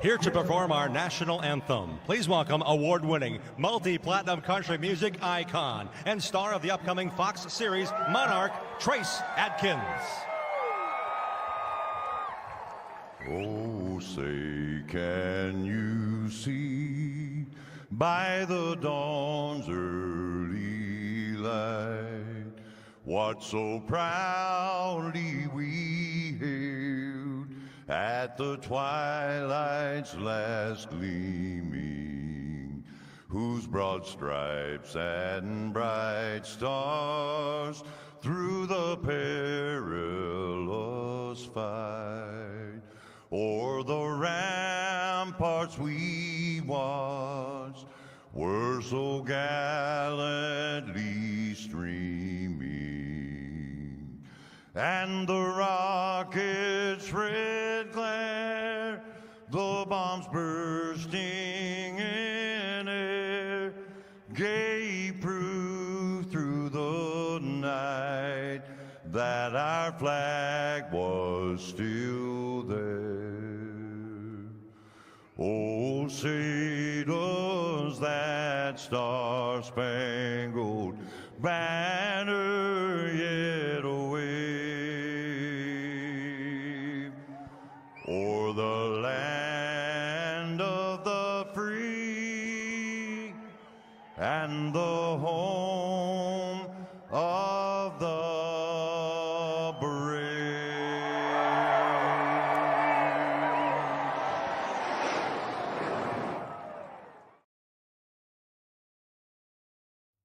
Here to perform our national anthem, please welcome award-winning, multi-platinum country music icon and star of the upcoming Fox series Monarch, Trace Adkins. Oh, say, can you see by the dawn's early light what so proudly we hailed at the twilight's last gleaming, whose broad stripes and bright stars through the perilous fight o'er the ramparts we watched were so gallantly streaming, and the rocket's red glare, the bombs bursting in air, gave proof through the night that our flag was still there. Oh, say does that star-spangled banner yet wave o'er the land of the free and the home of the brave.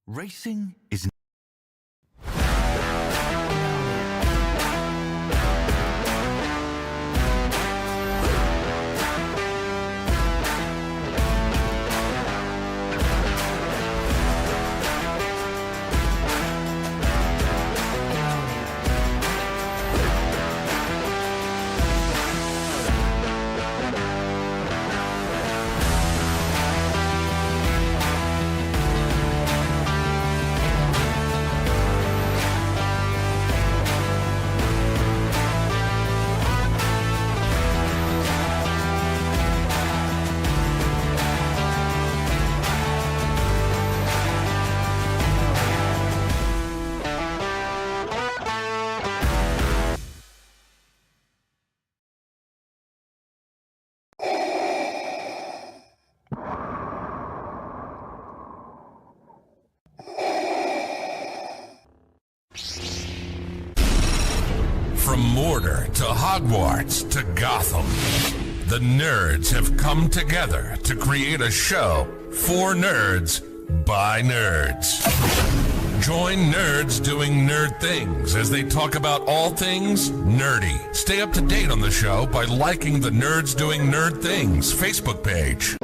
Racing is From Mordor to Hogwarts to Gotham, the nerds have come together to create a show for nerds by nerds. Join nerds doing nerd things as they talk about all things nerdy. Stay up to date on the show by liking the Nerds Doing Nerd Things Facebook page.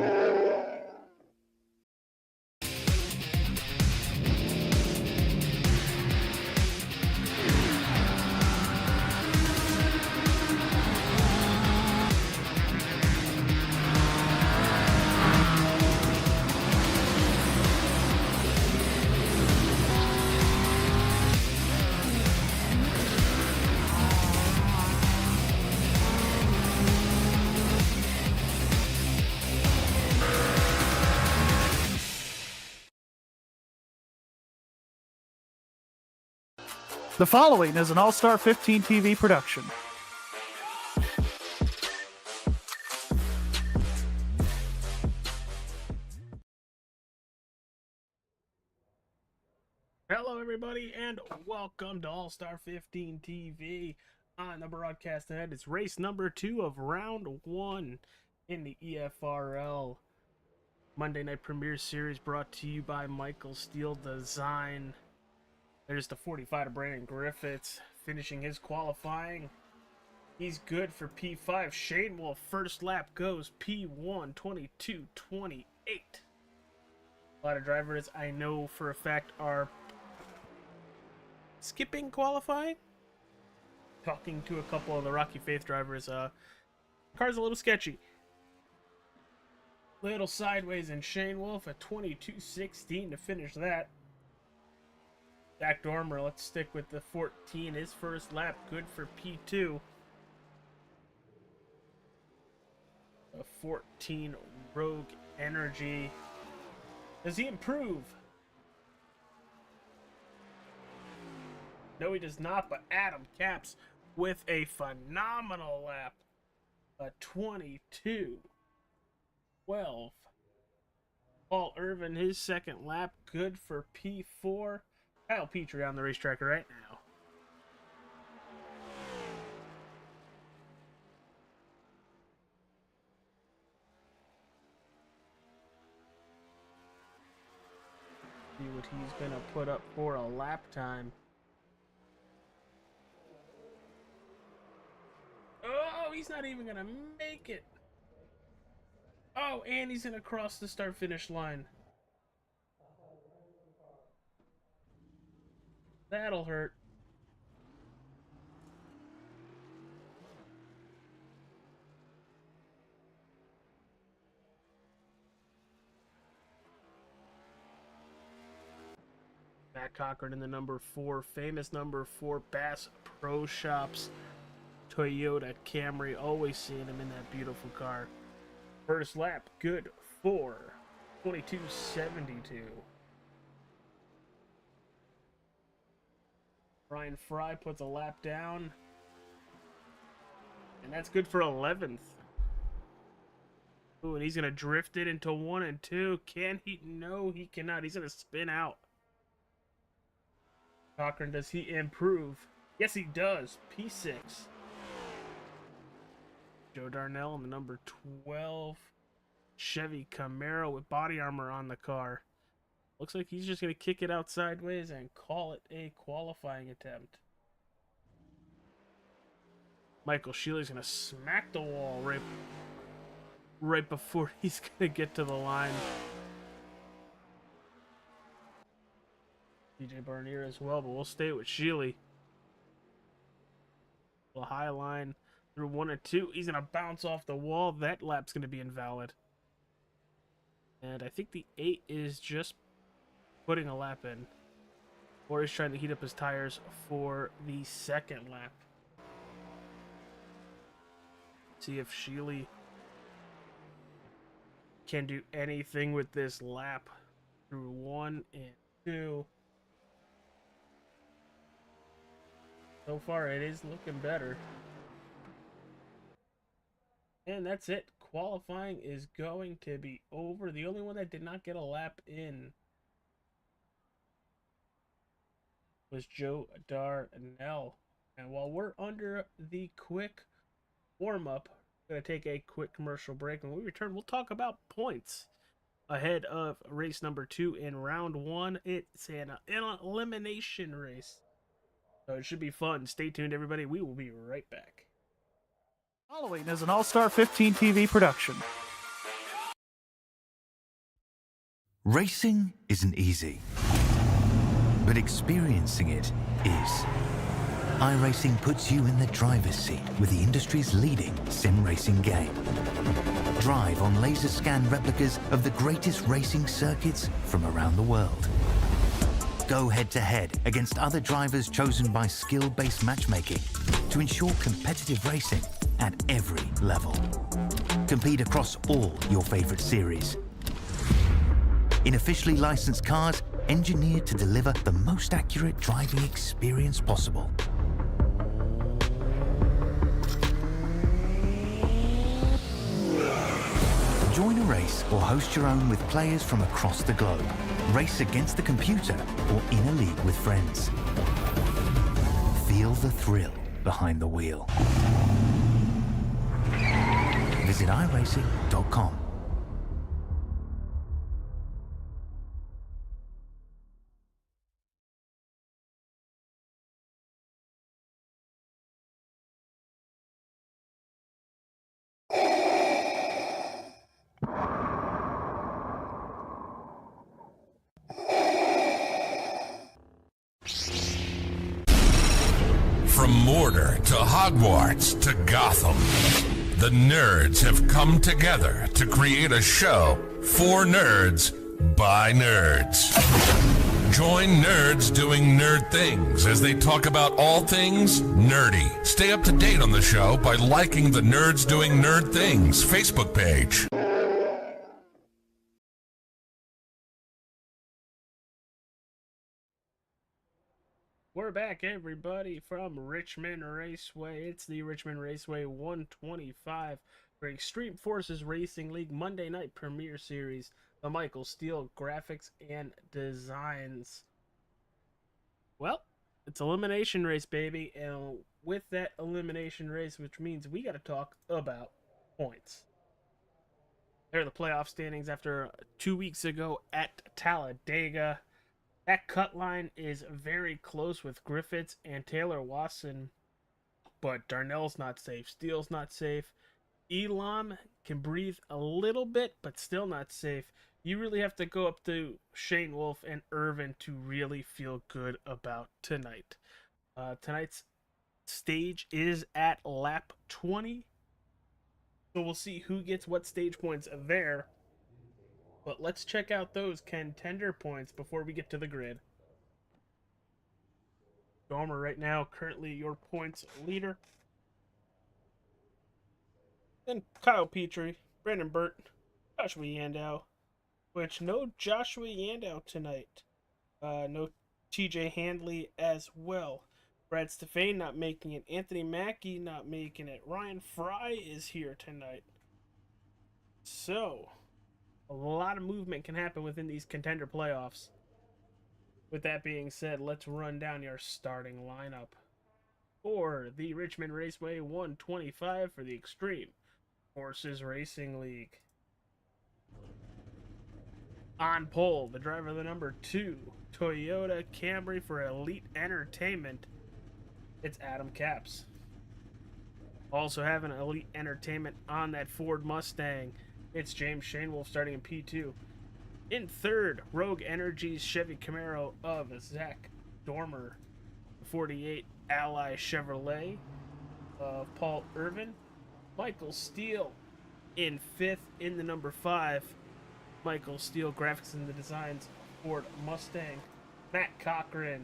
The following is an All-Star 15 TV production. Hello, everybody, and welcome to All-Star 15 TV. On the broadcast tonight, it's race number 2 of round 1 in the EFRL Monday Night Premiere Series, brought to you by Michael Steele Design. There's the 45 to Brandon Griffiths, finishing his qualifying. He's good for P5. Shane Wolf, first lap goes P1, 22:28. A lot of drivers I know for a fact are skipping qualifying. Talking to a couple of the Rocky Faith drivers, car's a little sketchy. Little sideways in Shane Wolf at 22:16 to finish that. Jack Dormer, let's stick with the 14. His first lap, good for P2. A 14 Rogue Energy. Does he improve? No, he does not, but Adam caps with a phenomenal lap. A 22:12. Paul Irvin, his second lap, good for P4. Kyle Petrie on the racetrack right now. See what he's gonna put up for a lap time. Oh, he's not even gonna make it. Oh, and he's gonna cross the start-finish line. That'll hurt. Matt Cochran in the number 4, famous number 4, Bass Pro Shops, Toyota Camry. Always seeing him in that beautiful car. First lap, good for 22:72. Brian Fry puts a lap down, and that's good for 11th. Ooh, and he's gonna drift it into 1 and 2. Can he? No, he cannot. He's gonna spin out. Cochran, does he improve? Yes, he does. P6. Joe Darnell in the number 12 Chevy Camaro with body armor on the car. Looks like he's just going to kick it out sideways and call it a qualifying attempt. Michael Shealy's going to smack the wall right before he's going to get to the line. DJ Barnier as well, but we'll stay with Shealy. The high line through 1 and 2. He's going to bounce off the wall. That lap's going to be invalid. And I think the 8 is just putting a lap in. Or he's trying to heat up his tires for the second lap. See if Shealy can do anything with this lap through 1 and 2. So far, it is looking better. And that's it. Qualifying is going to be over. The only one that did not get a lap in was Joe Darnell. And while we're under the quick warm-up, we're going to take a quick commercial break. And when we return, we'll talk about points ahead of race number 2 in round 1. It's an elimination race, so it should be fun. Stay tuned, everybody. We will be right back. Following is an All-Star 15 TV production. Racing isn't easy, but experiencing it is. iRacing puts you in the driver's seat with the industry's leading sim racing game. Drive on laser scan replicas of the greatest racing circuits from around the world. Go head-to-head against other drivers chosen by skill-based matchmaking to ensure competitive racing at every level. Compete across all your favorite series. In officially licensed cars, engineered to deliver the most accurate driving experience possible. Join a race or host your own with players from across the globe. Race against the computer or in a league with friends. Feel the thrill behind the wheel. Visit iRacing.com. From Mordor to Hogwarts to Gotham, the nerds have come together to create a show for nerds by nerds. Join nerds doing nerd things as they talk about all things nerdy. Stay up to date on the show by liking the Nerds Doing Nerd Things Facebook page. We're back, everybody, from Richmond Raceway. It's the Richmond Raceway 125 for Extreme Forces Racing League Monday Night Premier Series. The Michael Steele Graphics and Designs. Well, it's elimination race, baby, and with that elimination race, which means we got to talk about points. There are the playoff standings after 2 weeks ago at Talladega. That cut line is very close with Griffiths and Taylor Watson, but Darnell's not safe. Steele's not safe. Elam can breathe a little bit, but still not safe. You really have to go up to Shane Wolf and Irvin to really feel good about tonight. Tonight's stage is at lap 20, so we'll see who gets what stage points there. But let's check out those contender points before we get to the grid. Dormer right now, currently your points leader. Then Kyle Petrie, Brandon Burt, Joshua Yandow. Which no Joshua Yandow tonight. No TJ Handley as well. Brad Stefan not making it. Anthony Mackie not making it. Ryan Fry is here tonight. So, a lot of movement can happen within these contender playoffs. With that being said, let's run down your starting lineup for the Richmond Raceway 125 for the Extreme Forces Racing League. On pole, the driver of the number 2 Toyota Camry for Elite Entertainment, it's Adam Capps. Also having Elite Entertainment on that Ford Mustang, it's James Shanewolf starting in P2. In third, Rogue Energy's Chevy Camaro of Zach Dormer. 48 Ally Chevrolet of Paul Irvin. Michael Steele in fifth in the number 5. Michael Steele Graphics and the Designs Ford Mustang. Matt Cochran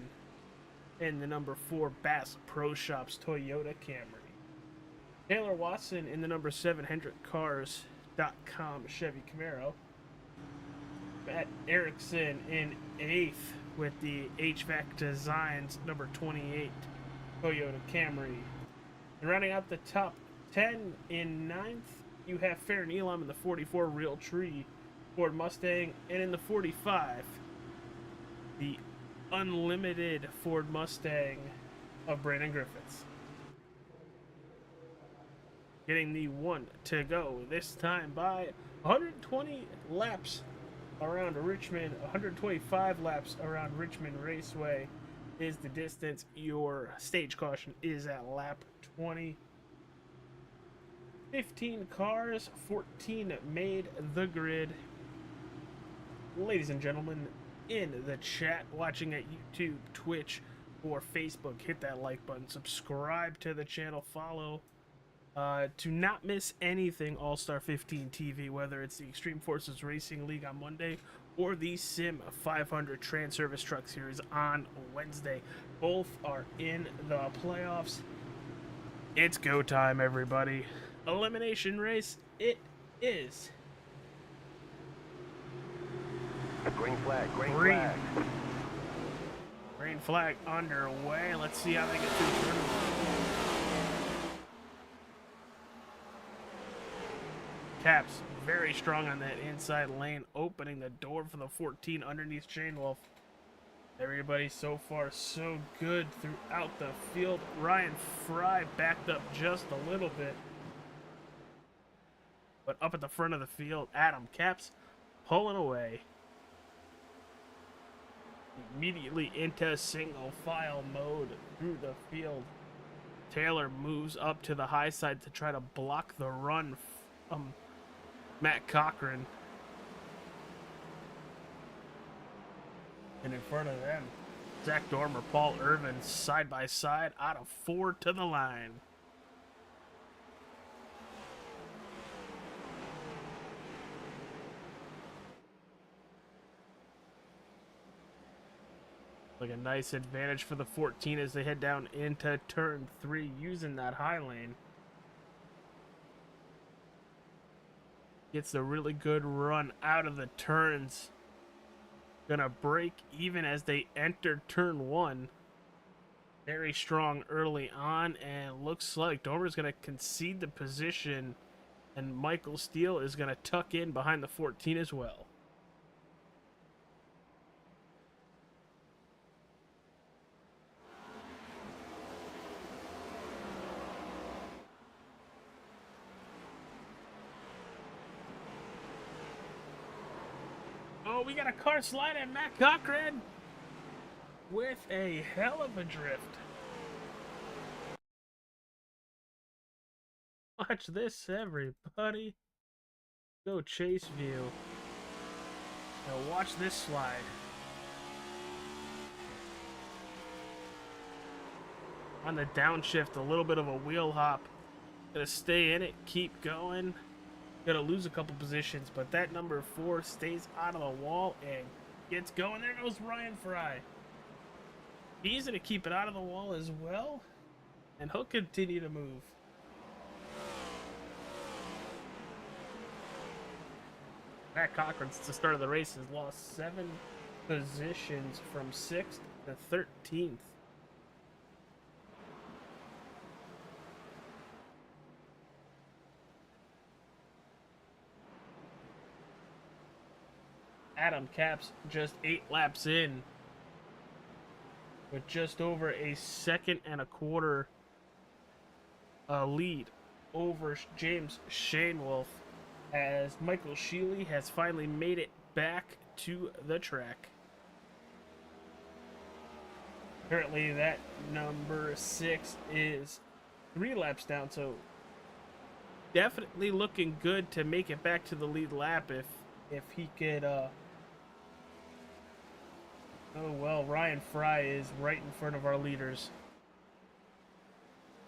in the number 4 Bass Pro Shops Toyota Camry. Taylor Watson in the number 7 HendrickCars.com Chevy Camaro. Matt Erickson in 8th with the HVAC Designs number 28 Toyota Camry. And rounding out the top 10 in 9th, you have Farron Elam in the 44 Real Tree Ford Mustang, and in the 45, the Unlimited Ford Mustang of Brandon Griffiths. Getting the 1 to go, this time by 120 laps around Richmond, 125 laps around Richmond Raceway is the distance. Your stage caution is at lap 20. 15 cars, 14 made the grid. Ladies and gentlemen, in the chat, watching at YouTube, Twitch, or Facebook, hit that like button, subscribe to the channel, follow, to not miss anything All-Star 15 TV, whether it's the Extreme Forces Racing League on Monday or the Sim 500 Trans Service Truck Series on Wednesday. Both are in the playoffs. It's go time, everybody. Elimination race, it is. Green flag, green Green. flag. Green flag underway. Let's see how they get through the tournament. Caps very strong on that inside lane, opening the door for the 14 underneath Shane Wolf. Everybody so far so good throughout the field. Ryan Fry backed up just a little bit. But up at the front of the field, Adam Capps pulling away. Immediately into single file mode through the field. Taylor moves up to the high side to try to block the run from Matt Cochran. And in front of them, Zach Dormer, Paul Irvin, side by side, out of 4 to the line. Like a nice advantage for the 14 as they head down into turn 3 using that high lane. Gets a really good run out of the turns. Gonna break even as they enter turn 1. Very strong early on, and looks like Dormer's gonna concede the position, and Michael Steele is gonna tuck in behind the 14 as well. Oh, we got a car slide at Matt Cochran with a hell of a drift. Watch this, everybody. Go chase view. Now watch this slide. On the downshift, a little bit of a wheel hop. Gonna stay in it, keep going. Gonna lose a couple positions, but that number 4 stays out of the wall and gets going. There goes Ryan Fry. He's gonna keep it out of the wall as well, and he'll continue to move. Matt Cochran, since the start of the race, has lost 7 positions from 6th to 13th. Adam Capps just 8 laps in with just over a 1.25 lead over James Shanewolf, as Michael Shealy has finally made it back to the track. Currently that number 6 is 3 laps down, so definitely looking good to make it back to the lead lap if he could oh well, Ryan Fry is right in front of our leaders.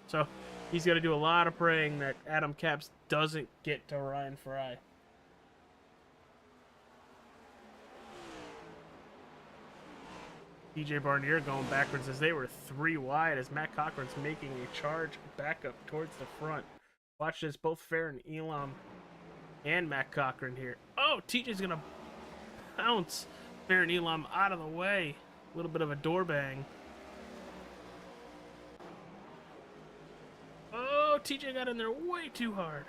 So he's got to do a lot of praying that Adam Capps doesn't get to Ryan Fry. DJ Barnier going backwards as they were 3 wide as Matt Cochran's making a charge back up towards the front. Watch this, both Farron Elam and Matt Cochran here. Oh, TJ's going to bounce Farron Elam out of the way. A little bit of a door bang. Oh, TJ got in there way too hard.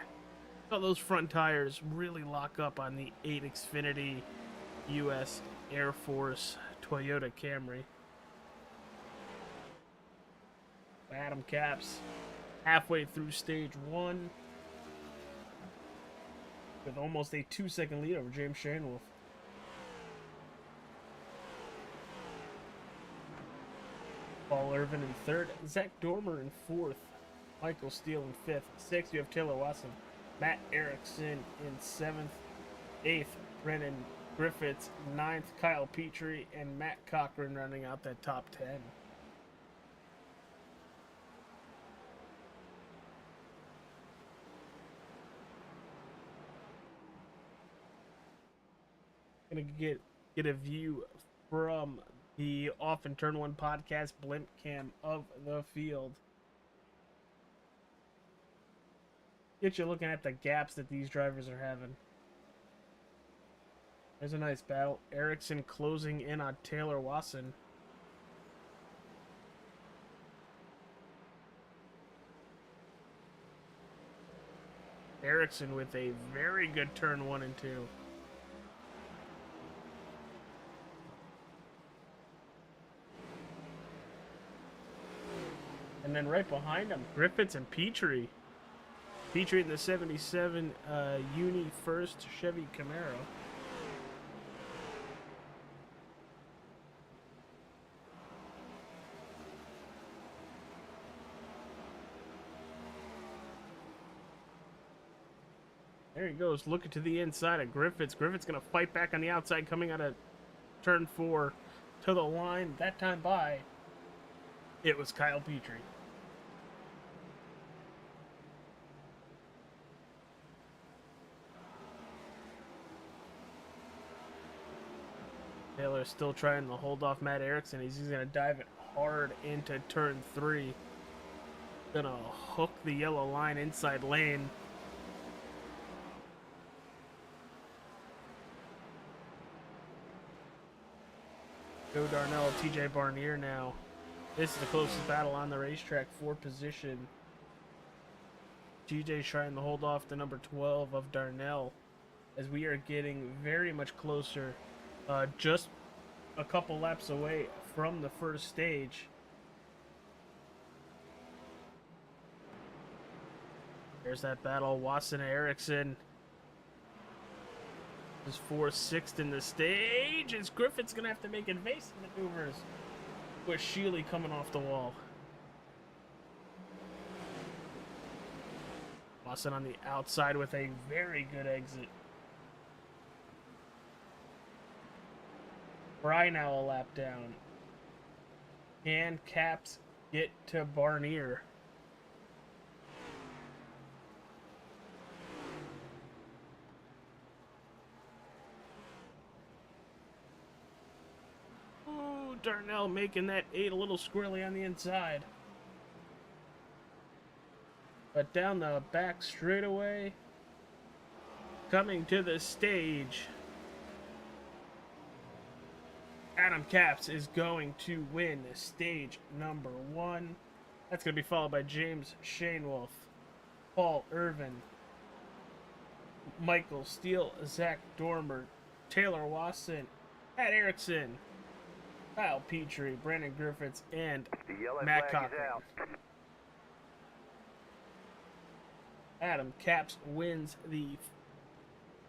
Oh, those front tires really lock up on the 8 Xfinity US Air Force Toyota Camry. Adam Capps halfway through stage 1 with almost a 2-second lead over James Shanewolf. Paul Irvin in 3rd, Zach Dormer in 4th, Michael Steele in 5th. 6th, you have Taylor Watson, Matt Erickson in 7th, 8th, Brennan Griffiths, 9th, Kyle Petrie, and Matt Cochran running out that top 10. Gonna get a view from the Off in Turn 1 podcast blimp cam of the field. Get you looking at the gaps that these drivers are having. There's a nice battle. Erickson closing in on Taylor Wasson. Erickson with a very good turn 1 and 2. And then right behind him, Griffiths and Petrie. Petrie in the 77 Uni First Chevy Camaro. There he goes, looking to the inside of Griffiths. Griffiths going to fight back on the outside, coming out of turn 4 to the line. That time by, it was Kyle Petrie. Taylor's still trying to hold off Matt Erickson. He's going to dive it hard into turn 3. Going to hook the yellow line inside lane. Joe Darnell, TJ Barnier now. This is the closest battle on the racetrack for position. TJ trying to hold off the number 12 of Darnell as we are getting very much closer, just a couple laps away from the first stage. There's that battle, Watson and Erickson. Is 4-6th in the stage, as Griffin's gonna have to make evasive maneuvers with Sheely coming off the wall. Watson on the outside with a very good exit. Fry now a lap down. Can Caps get to Barnier? Darnell making that 8 a little squirrely on the inside. But down the back straightaway, coming to the stage, Adam Capps is going to win stage number 1. That's going to be followed by James Shainwolf, Paul Irvin, Michael Steele, Zach Dormer, Taylor Wasson, Matt Erickson, Kyle Petrie, Brandon Griffiths, and Matt Cochran. Adam Capps wins the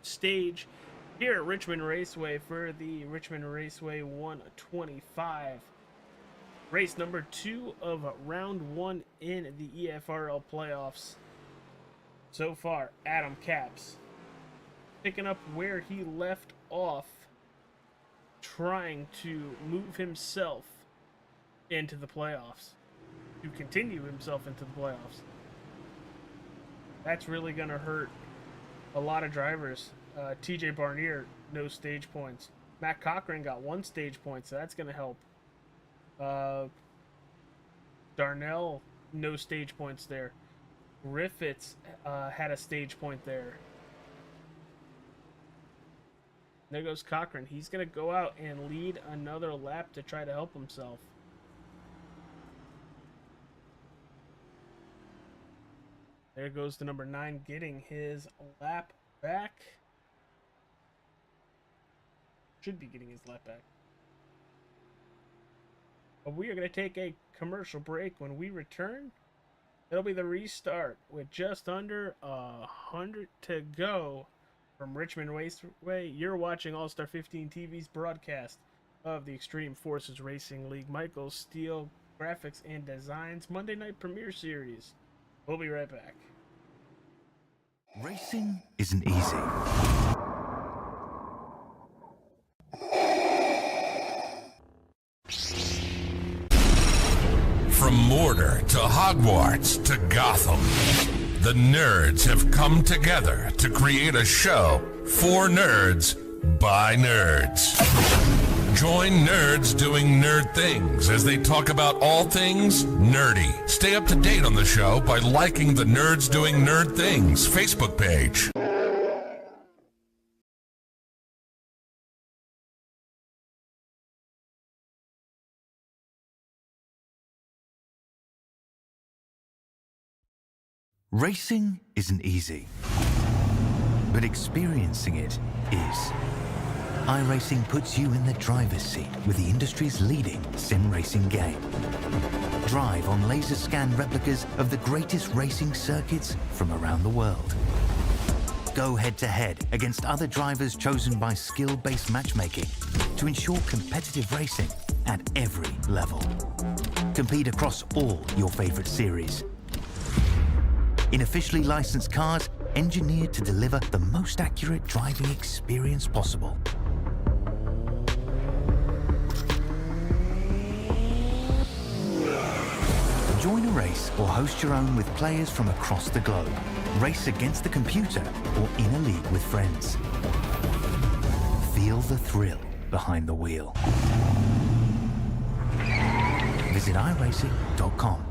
stage here at Richmond Raceway for the Richmond Raceway 125. Race number 2 of round 1 in the EFRL playoffs. So far, Adam Capps picking up where he left off, trying to move himself into the playoffs, to continue himself into the playoffs. That's really going to hurt a lot of drivers. TJ Barnier, no stage points. Matt Cochran got 1 stage point, so that's going to help. Darnell, no stage points there. Griffiths had a stage point there. There goes Cochran. He's going to go out and lead another lap to try to help himself. There goes the number 9 getting his lap back. Should be getting his lap back. But we are going to take a commercial break. When we return, it'll be the restart with just under 100 to go. From Richmond Raceway, you're watching All-Star 15 TV's broadcast of the Extreme Forces Racing League Michael Steele Graphics and Designs Monday Night Premiere Series. We'll be right back. Racing isn't easy. From Mordor to Hogwarts to Gotham, the nerds have come together to create a show for nerds by nerds. Join nerds doing nerd things as they talk about all things nerdy. Stay up to date on the show by liking the Nerds Doing Nerd Things Facebook page. Racing isn't easy, but experiencing it is. iRacing puts you in the driver's seat with the industry's leading sim racing game. Drive on laser scan replicas of the greatest racing circuits from around the world. Go head-to-head against other drivers chosen by skill-based matchmaking to ensure competitive racing at every level. Compete across all your favorite series. In officially licensed cars, engineered to deliver the most accurate driving experience possible. Join a race or host your own with players from across the globe. Race against the computer or in a league with friends. Feel the thrill behind the wheel. Visit iRacing.com.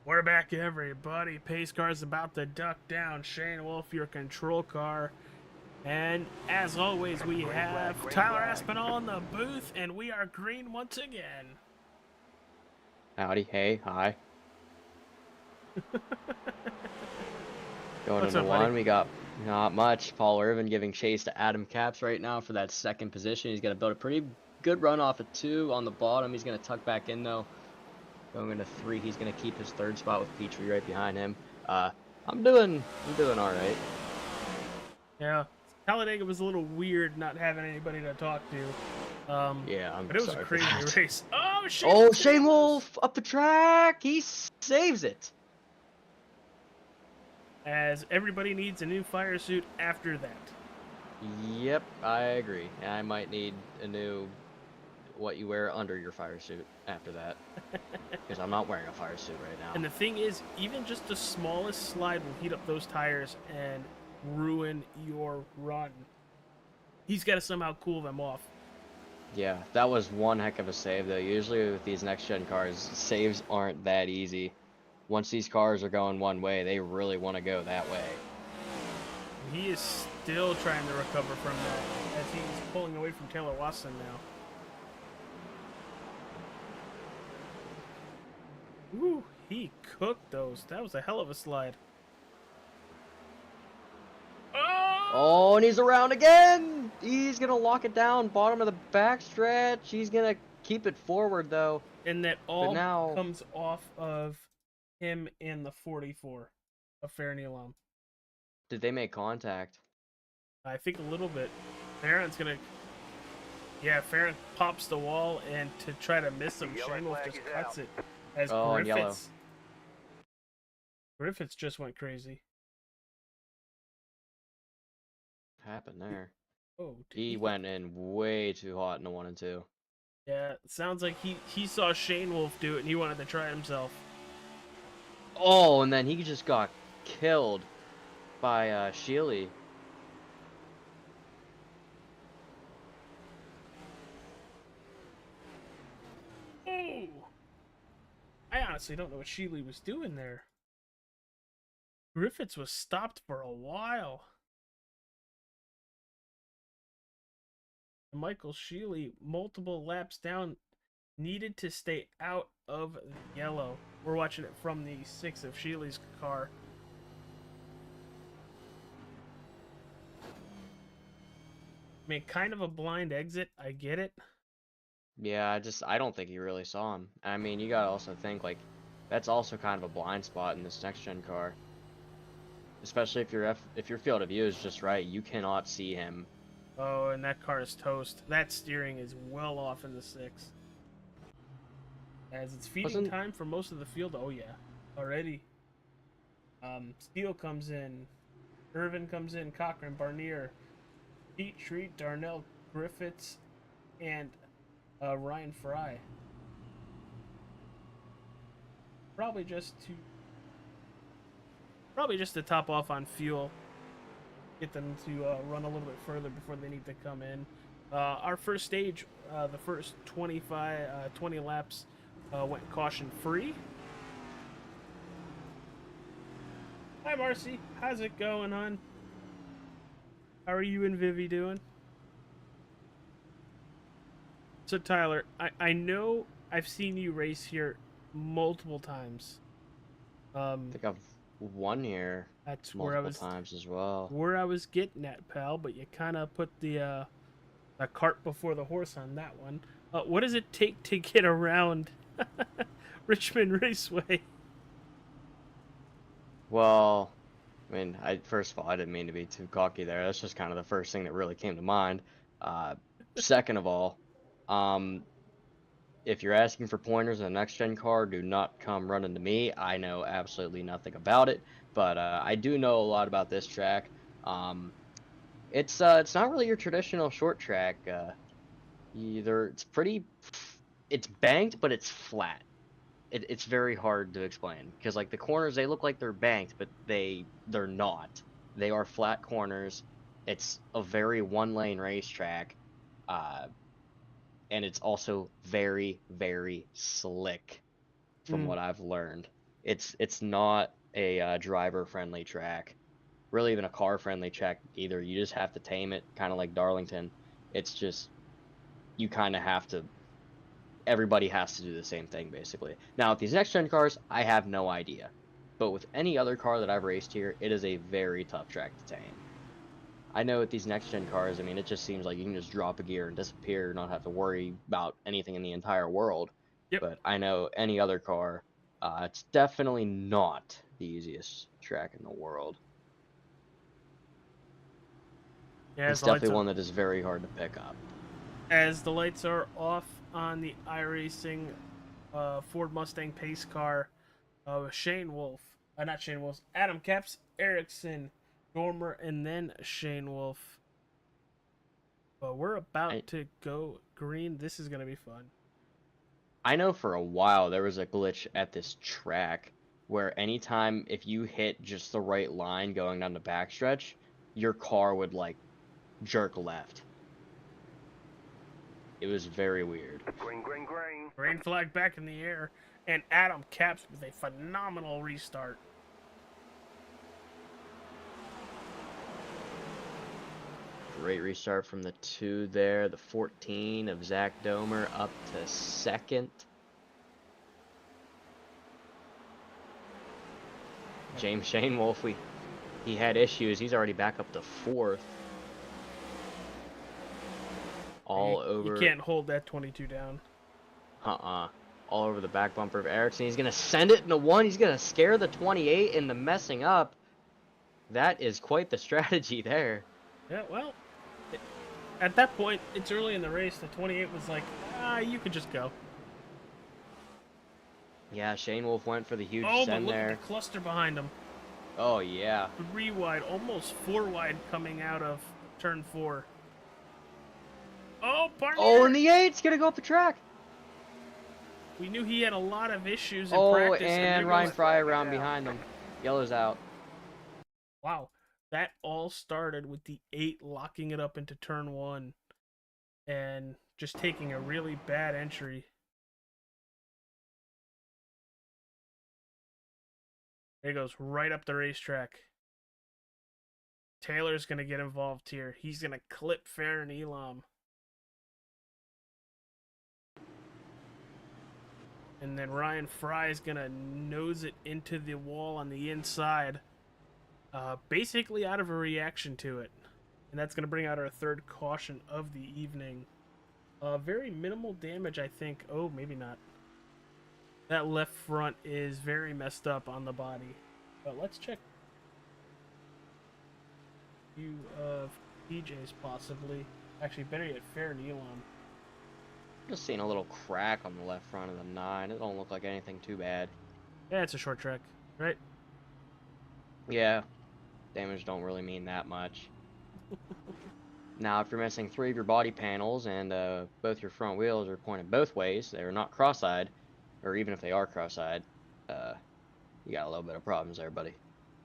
We're back, everybody. Pace car's about to duck down. Shane Wolf, your control car. And as always, we have Tyler Aspinall in the booth, and we are green once again. Howdy, hey, hi. Going What's into up, buddy? one, we got not much. Paul Irvin giving chase to Adam Capps right now for that second position. He's going to build a pretty good run off of 2 on the bottom. He's going to tuck back in, though. Going into 3, he's going to keep his 3rd spot with Petrie right behind him. I'm doing all right. Yeah, Talladega was a little weird not having anybody to talk to. Yeah, but it was a sorry for crazy that. race. Oh, Shane Wolf up the track. He saves it. As everybody needs a new fire suit after that. Yep, I agree. I might need a new what you wear under your fire suit after that, because I'm not wearing a fire suit right now. And the thing is, even just the smallest slide will heat up those tires and ruin your run. He's got to somehow cool them off. Yeah, that was one heck of a save, though. Usually with these next-gen cars, saves aren't that easy. Once these cars are going one way, they really want to go that way. He is still trying to recover from that, as he's pulling away from Taylor Watson now. Ooh, he cooked those. That was a hell of a slide. Oh, and he's around again! He's going to lock it down, bottom of the backstretch. He's going to keep it forward, though. And that all comes off of him in the 44 of Fairnielum. Did they make contact? I think a little bit. Farron's going to... Yeah, Farron pops the wall, and to try to miss him, Shane Wolf just cuts it. As Griffiths just went crazy. What happened there? Oh, he went in way too hot in the 1 and 2. Yeah, it sounds like he saw Shane Wolf do it and he wanted to try it himself. Oh, and then he just got killed by Sheely. Oh! I honestly don't know what Sheely was doing there. Griffiths was stopped for a while. Michael Sheely, multiple laps down, needed to stay out of yellow. We're watching it from the 6 of Sheely's car. I mean, kind of a blind exit. I get it. Yeah, I don't think he really saw him. I mean, you gotta also think, like, that's also kind of a blind spot in this next-gen car. Especially if your field of view is just right, you cannot see him. Oh, and that car is toast. That steering is well off in the 6. As it's feeding time for most of the field. Oh, yeah. Already. Steele comes in. Irvin comes in. Cochran, Barnier, Petrie, Darnell, Griffiths, and Ryan Fry. Probably just to top off on fuel. Get them to run a little bit further before they need to come in. Our first stage, the first 20 laps went caution free. Hi Marcy, how's it going, hon? How are you and Vivi doing? So Tyler, I know I've seen you race here multiple times. I think I've won here That's multiple times as well. where I was getting at, pal. But you kind of put the cart before the horse on that one. What does it take to get around Richmond Raceway? Well, I mean, first of all, I didn't mean to be too cocky there. That's just kind of the first thing that really came to mind. Second of all, if you're asking for pointers in a next-gen car, do not come running to me. I know absolutely nothing about it, but I do know a lot about this track. It's not really your traditional short track. It's banked, but it's flat. It's very hard to explain because like the corners, they look like they're banked, but they're not. They are flat corners. It's a very one-lane racetrack, and it's also very, very slick, from what I've learned. It's not a driver-friendly track, really even a car-friendly track either. You just have to tame it, kind of like Darlington. It's just you kind of have to. Everybody has to do the same thing, basically. Now, with these next-gen cars, I have no idea. But with any other car that I've raced here, it is a very tough track to tame. I know with these next-gen cars, I mean, it just seems like you can just drop a gear and disappear, not have to worry about anything in the entire world. Yep. But I know any other car, it's definitely not the easiest track in the world. Yeah, it's definitely one that is very hard to pick up. As the lights are off on the iRacing Ford Mustang pace car, Shane Wolf, not Shane Wolf, Adam Caps, Erickson, Dormer, and then Shane Wolf. But we're about to go green. This is going to be fun. I know for a while there was a glitch at this track where anytime if you hit just the right line going down the backstretch, your car would like jerk left. It was very weird. Green, green, green. Green flag back in the air, and Adam Caps with a phenomenal restart. Great restart from the 2 there. The 14 of Zach Domer up to second. James Shane Wolf, he had issues. He's already back up to 4th. You can't hold that 22 down. All over the back bumper of Erickson. He's going to send it into 1. He's going to scare the 28 into messing up. That is quite the strategy there. Yeah, well, at that point, it's early in the race. The 28 was like, you could just go. Yeah, Shane Wolf went for the huge send look there. at the cluster behind him. Oh, yeah. 3 wide, almost 4 wide coming out of turn 4. Oh, partner! Oh, and the 8's going to go up the track. We knew he had a lot of issues in practice. Oh, and Ryan Fry around behind him. Yellow's out. Wow. That all started with the 8 locking it up into turn 1 and just taking a really bad entry. There he goes, right up the racetrack. Taylor's going to get involved here. He's going to clip Farron Elam. And then Ryan Fry is going to nose it into the wall on the inside. Basically out of a reaction to it. And that's going to bring out our 3rd caution of the evening. Very minimal damage, I think. Oh, maybe not. That left front is very messed up on the body. But let's check. Few of PJ's possibly. Actually, better yet, Farron Elam. Just seeing a little crack on the left front of the 9. It don't look like anything too bad. Yeah, it's a short track, right? Yeah. Damage don't really mean that much. Now, if you're missing 3 of your body panels and both your front wheels are pointed both ways, they're not cross-eyed, or even if they are cross-eyed, you got a little bit of problems there, buddy.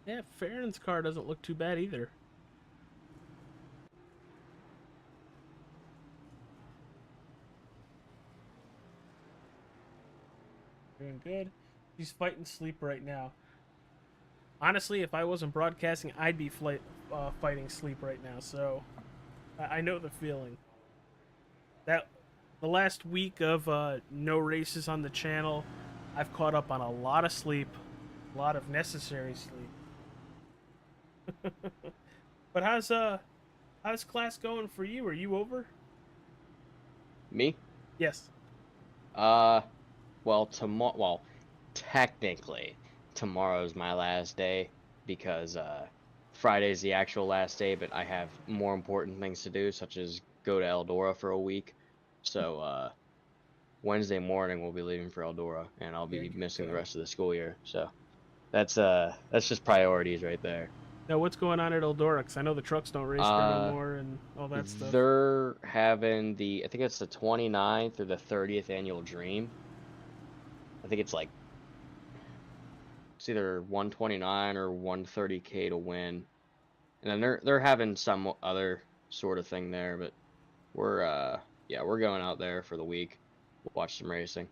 Yeah, Farron's car doesn't look too bad either. Doing good. He's fighting sleep right now. Honestly, if I wasn't broadcasting, I'd be fighting sleep right now. So I know the feeling. That the last week of no races on the channel, I've caught up on a lot of sleep, a lot of necessary sleep. But how's class going for you? Are you over? Me? Yes. Well, technically, tomorrow's my last day because Friday's the actual last day, but I have more important things to do, such as go to Eldora for a week. So Wednesday morning we'll be leaving for Eldora, and I'll be missing the rest of the school year. So that's just priorities right there. Now, what's going on at Eldora? 'Cause I know the trucks don't race there no more and all that stuff. They're having I think it's the 29th or the 30th annual Dream. I think it's like, it's either 129 or 130K to win. And then they're having some other sort of thing there, but we're going out there for the week. Watch some racing.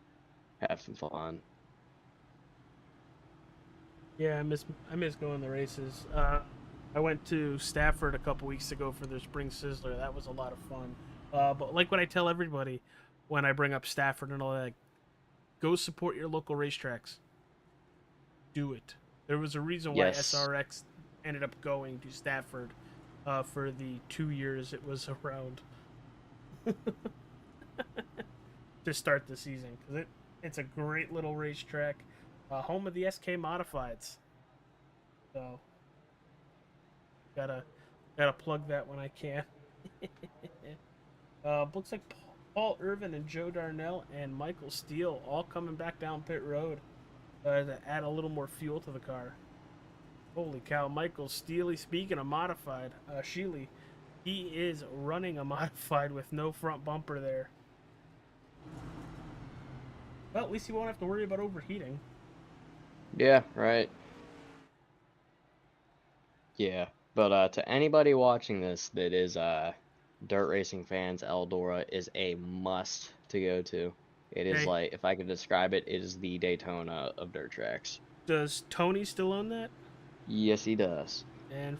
Have some fun. Yeah, I miss going to the races. I went to Stafford a couple weeks ago for their Spring Sizzler. That was a lot of fun. But like what I tell everybody when I bring up Stafford and all that, go support your local racetracks. Do it. There was a reason why SRX ended up going to Stafford for the 2 years it was around to start the season, because it's a great little racetrack. Home of the SK Modifieds. So gotta plug that when I can. Looks like Paul Irvin and Joe Darnell and Michael Steele all coming back down pit road to add a little more fuel to the car. Holy cow, Michael Steele, speaking of modified, Sheely, he is running a modified with no front bumper there. Well, at least he won't have to worry about overheating. Yeah, right. Yeah, but to anybody watching this that is dirt racing fans, Eldora is a must to go to. It is like, if I could describe it, it is the Daytona of dirt tracks. Does Tony still own that? Yes, he does. And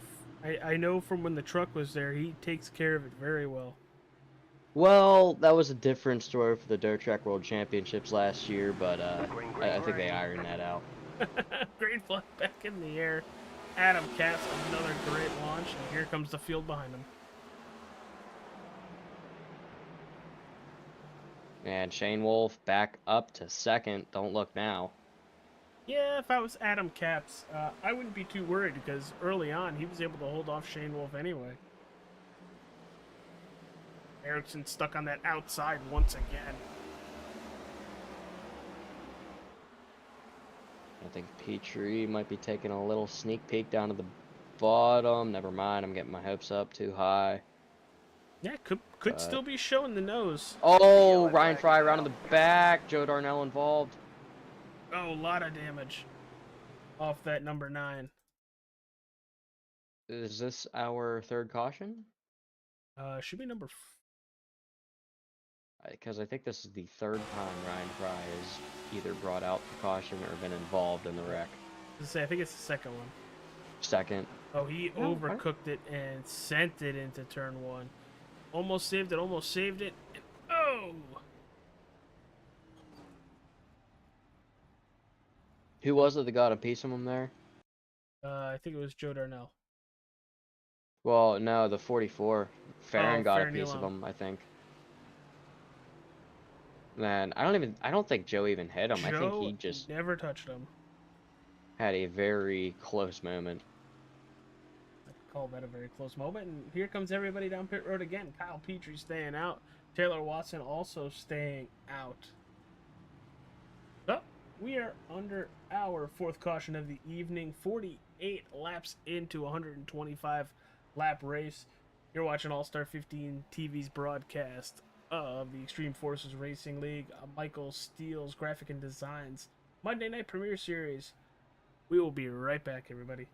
I know from when the truck was there, he takes care of it very well. Well, that was a different story for the Dirt Track World Championships last year, but I think they ironed that out. Green flag back in the air. Adam Cass, another great launch, and here comes the field behind him. And Shane Wolf back up to second. Don't look now. Yeah, if I was Adam Caps, I wouldn't be too worried, because early on he was able to hold off Shane Wolf anyway. Erickson stuck on that outside once again. I think Petrie might be taking a little sneak peek down to the bottom. Never mind, I'm getting my hopes up too high. Yeah, could still be showing the nose. Oh, Ryan Fry around in the back. Joe Darnell involved. Oh, a lot of damage off that number 9. Is this our third caution? Should be number. Because I think this is the third time Ryan Fry has either brought out the caution or been involved in the wreck. I think it's the second one. Second. Oh, he overcooked it and sent it into turn 1. Almost saved it, almost saved it. And oh! Who was it that got a piece of him there? I think it was Joe Darnell. Well, no, the 44. Farron got a piece Elon. of him, I think. Man, I don't think Joe even hit him. I think he just never touched him. Had a very close moment. I could call that a very close moment. And here comes everybody down pit road again. Kyle Petrie staying out. Taylor Watson also staying out. So, we are under our fourth caution of the evening. 48 laps into 125 lap race. You're watching All-Star 15 TV's broadcast of the Extreme Forces Racing League, Michael Steele's Graphic and Designs Monday Night Premiere Series. We will be right back, everybody.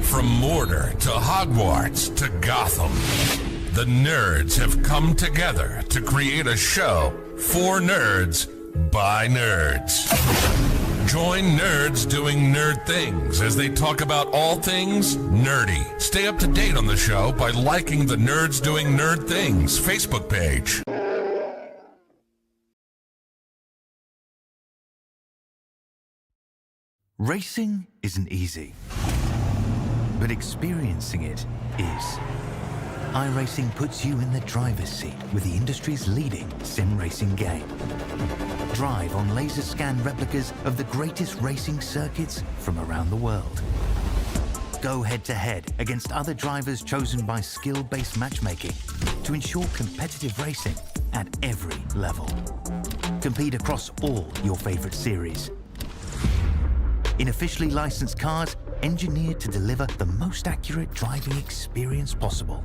From Mordor to Hogwarts to Gotham, the nerds have come together to create a show for nerds by nerds. Join nerds doing nerd things as they talk about all things nerdy. Stay up to date on the show by liking the Nerds Doing Nerd Things Facebook page. Racing isn't easy, but experiencing it is. iRacing puts you in the driver's seat with the industry's leading sim racing game. Drive on laser scan replicas of the greatest racing circuits from around the world. Go head-to-head against other drivers chosen by skill-based matchmaking to ensure competitive racing at every level. Compete across all your favorite series. In officially licensed cars, engineered to deliver the most accurate driving experience possible.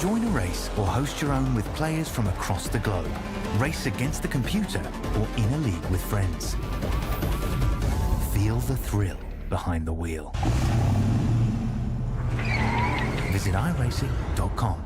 Join a race or host your own with players from across the globe. Race against the computer or in a league with friends. Feel the thrill behind the wheel. Visit iRacing.com.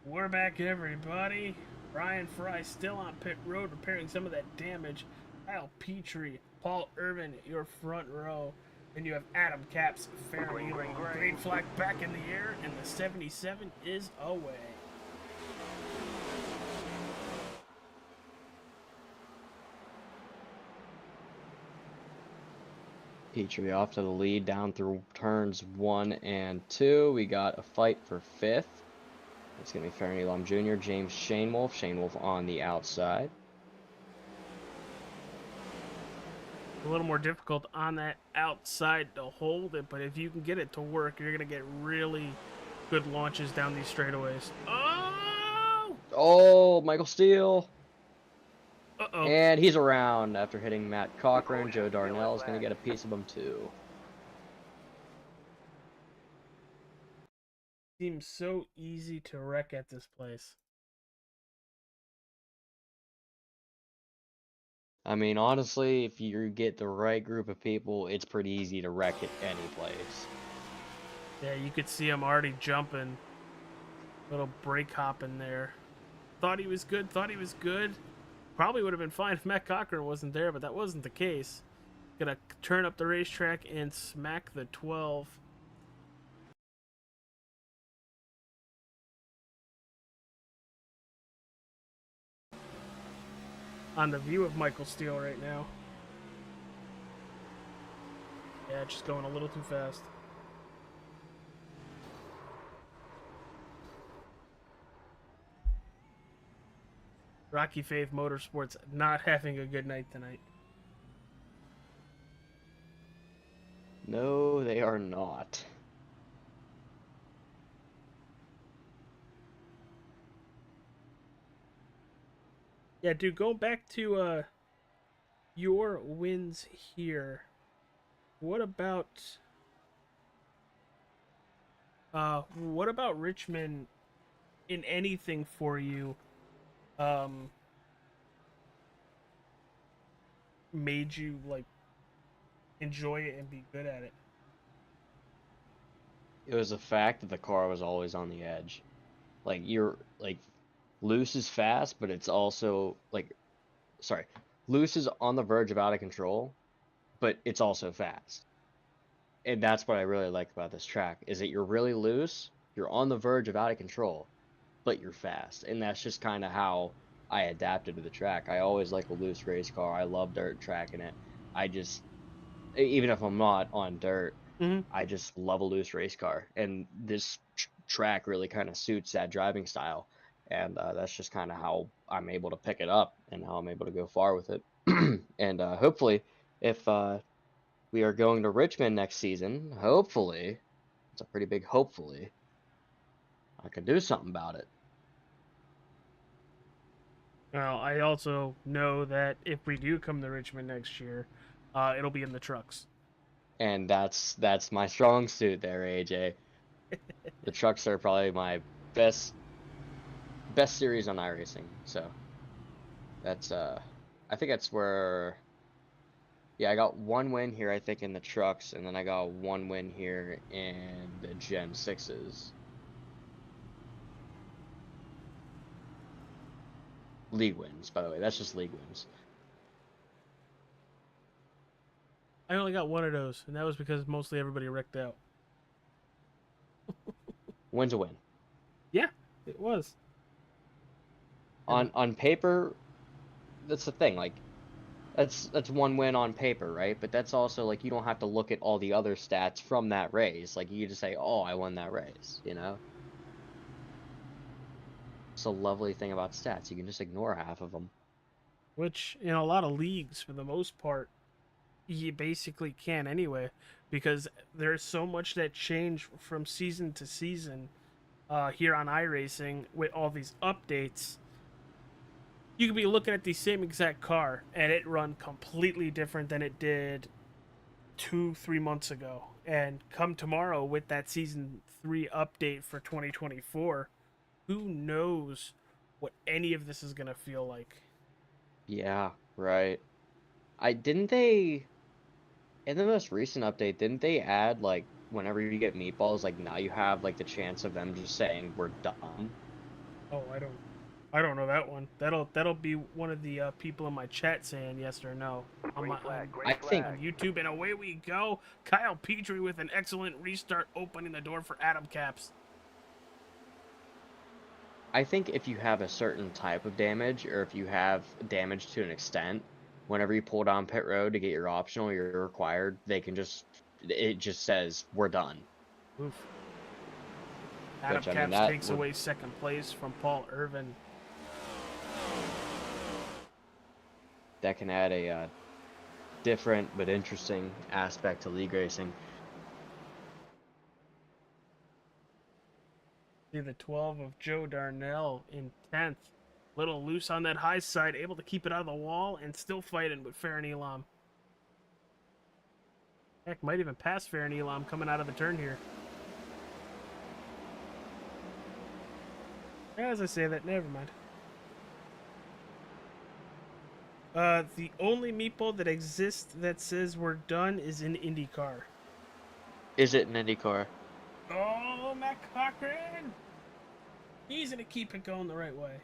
We're back, everybody. Brian Fry still on pit road repairing some of that damage. Kyle Petrie, Paul Irvin, your front row. Then you have Adam Capps, Farron Ewing. Green flag back in the air, and the 77 is away. Petrie off to the lead down through turns 1 and 2. We got a fight for 5th. It's going to be Farron Elam Jr., James Shanewolf. Shanewolf on the outside. A little more difficult on that outside to hold it, but if you can get it to work, you're going to get really good launches down these straightaways. Oh! Oh, Michael Steele. Uh-oh. And he's around after hitting Matt Cochran. Joe Darnell is going to get a piece of him too. Seems so easy to wreck at this place. I mean, honestly, if you get the right group of people, it's pretty easy to wreck at any place. Yeah, you could see him already jumping. Little break hopping there. Thought he was good, Probably would have been fine if Matt Cochran wasn't there, but that wasn't the case. Gonna turn up the racetrack and smack the 12. On the view of Michael Steele right now. Yeah, just going a little too fast. Rocky Fave Motorsports not having a good night tonight. No, they are not. Yeah, dude, going back to your wins here. What about Richmond in anything for you? Made you like enjoy it and be good at it? It was the fact that the car was always on the edge. Like, you're like, loose is fast, but it's also like, sorry, loose is on the verge of out of control, but it's also fast. And that's what I really like about this track, is that you're really loose, you're on the verge of out of control, but you're fast. And that's just kind of how I adapted to the track. I always like a loose race car. I love dirt tracking it. Even if I'm not on dirt, Mm-hmm. I just love a loose race car. And this track really kind of suits that driving style. And that's just kind of how I'm able to pick it up and how I'm able to go far with it. And hopefully, if we are going to Richmond next season, hopefully, it's a pretty big hopefully, I can do something about it. Now, I also know that if we do come to Richmond next year, it'll be in the trucks. And that's my strong suit there, AJ. The trucks are probably my best series on iRacing. So that's I think that's where, yeah, I got one win here, I think, in the trucks, and then I got one win here in the Gen 6s. League wins, by the way. That's just league wins. I only got one of those, and that was because mostly everybody wrecked out. Win's a win. Yeah, it was. On paper, that's the thing. Like, that's one win on paper, right? But that's also like you don't have to look at all the other stats from that race. Like you just say, "Oh, I won that race," you know? It's a lovely thing about stats. You can just ignore half of them. Which, in a lot of leagues, for the most part, you basically can anyway, because there's so much that change from season to season here on iRacing with all these updates. You could be looking at the same exact car and it run completely different than it did 2-3 months ago. And come tomorrow with that season 3 update for 2024, who knows what any of this is going to feel like. Yeah, right. Didn't they, in the most recent update, didn't they add, like, whenever you get meatballs, like, now you have, like, the chance of them just saying, we're done? Oh, I don't know that one. That'll be one of the people in my chat saying yes or no. On I think YouTube, and away we go. Kyle Petrie with an excellent restart, opening the door for Adam Caps. if you have a certain type of damage, or if you have damage to an extent, whenever you pull down pit road to get your optional, your required, it just says, we're done. Oof. Adam Caps takes away second place from Paul Irvin. That can add a different but interesting aspect to league racing. See the 12 of Joe Darnell in 10th. Little loose on that high side, able to keep it out of the wall and still fighting with Farron Elam. Heck, might even pass Farron Elam coming out of the turn here. As I say that, never mind. The only meatball that exists that says we're done is in IndyCar. Is it an IndyCar? Oh, Matt Cochran! He's gonna keep it going the right way.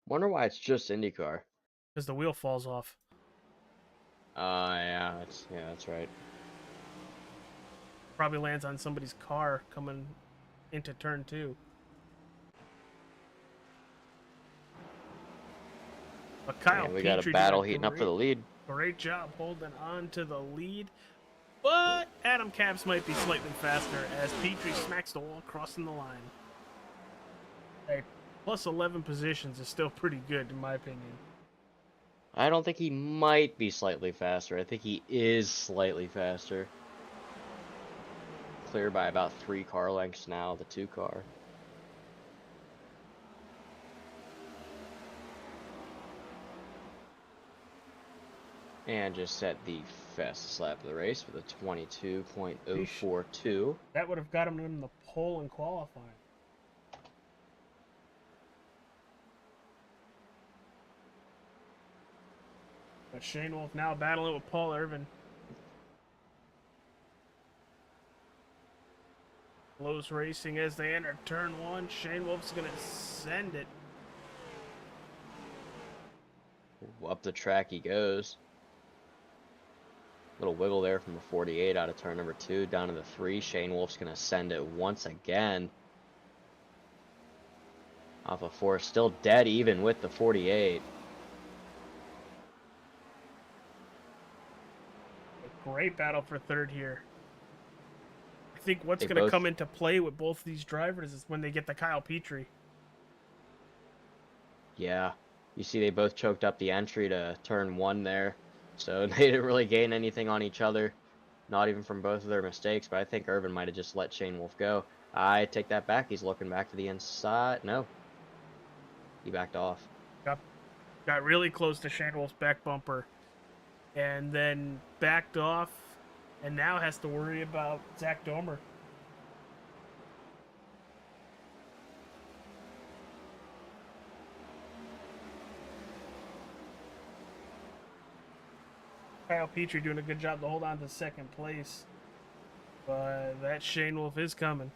Wonder why it's just IndyCar. Because the wheel falls off. Yeah, that's right. Probably lands on somebody's car coming into turn 2. But Kyle we got Petrie a battle did heating up for the lead. Great job holding on to the lead. But Adam Caps might be slightly faster as Petrie smacks the wall, crossing the line. Hey, plus 11 positions is still pretty good in my opinion. I don't think he might be slightly faster. I think he is slightly faster. Clear by about 3 car lengths now, the 2 car. And just set the fastest lap of the race with a 22.042. That would have got him in the pole in qualifying. But Shane Wolf now battling with Paul Irvin. Close racing as they enter turn 1. Shane Wolf's going to send it. Up the track he goes. Little wiggle there from the 48 out of turn number 2 down to the 3. Shane Wolf's going to send it once again. Off of 4, still dead even with the 48. A great battle for third here. I think what's They going to both- come into play with both these drivers is when they get the Kyle Petrie. Yeah, you see they both choked up the entry to turn 1 there, so they didn't really gain anything on each other, not even from both of their mistakes, but I think Irvin might have just let Shane Wolf go. I take that back. He's looking back to the inside. No, he backed off. Got really close to Shane Wolf's back bumper and then backed off and now has to worry about Zach Domer. Kyle Petrie doing a good job to hold on to second place. But that Shane Wolf is coming.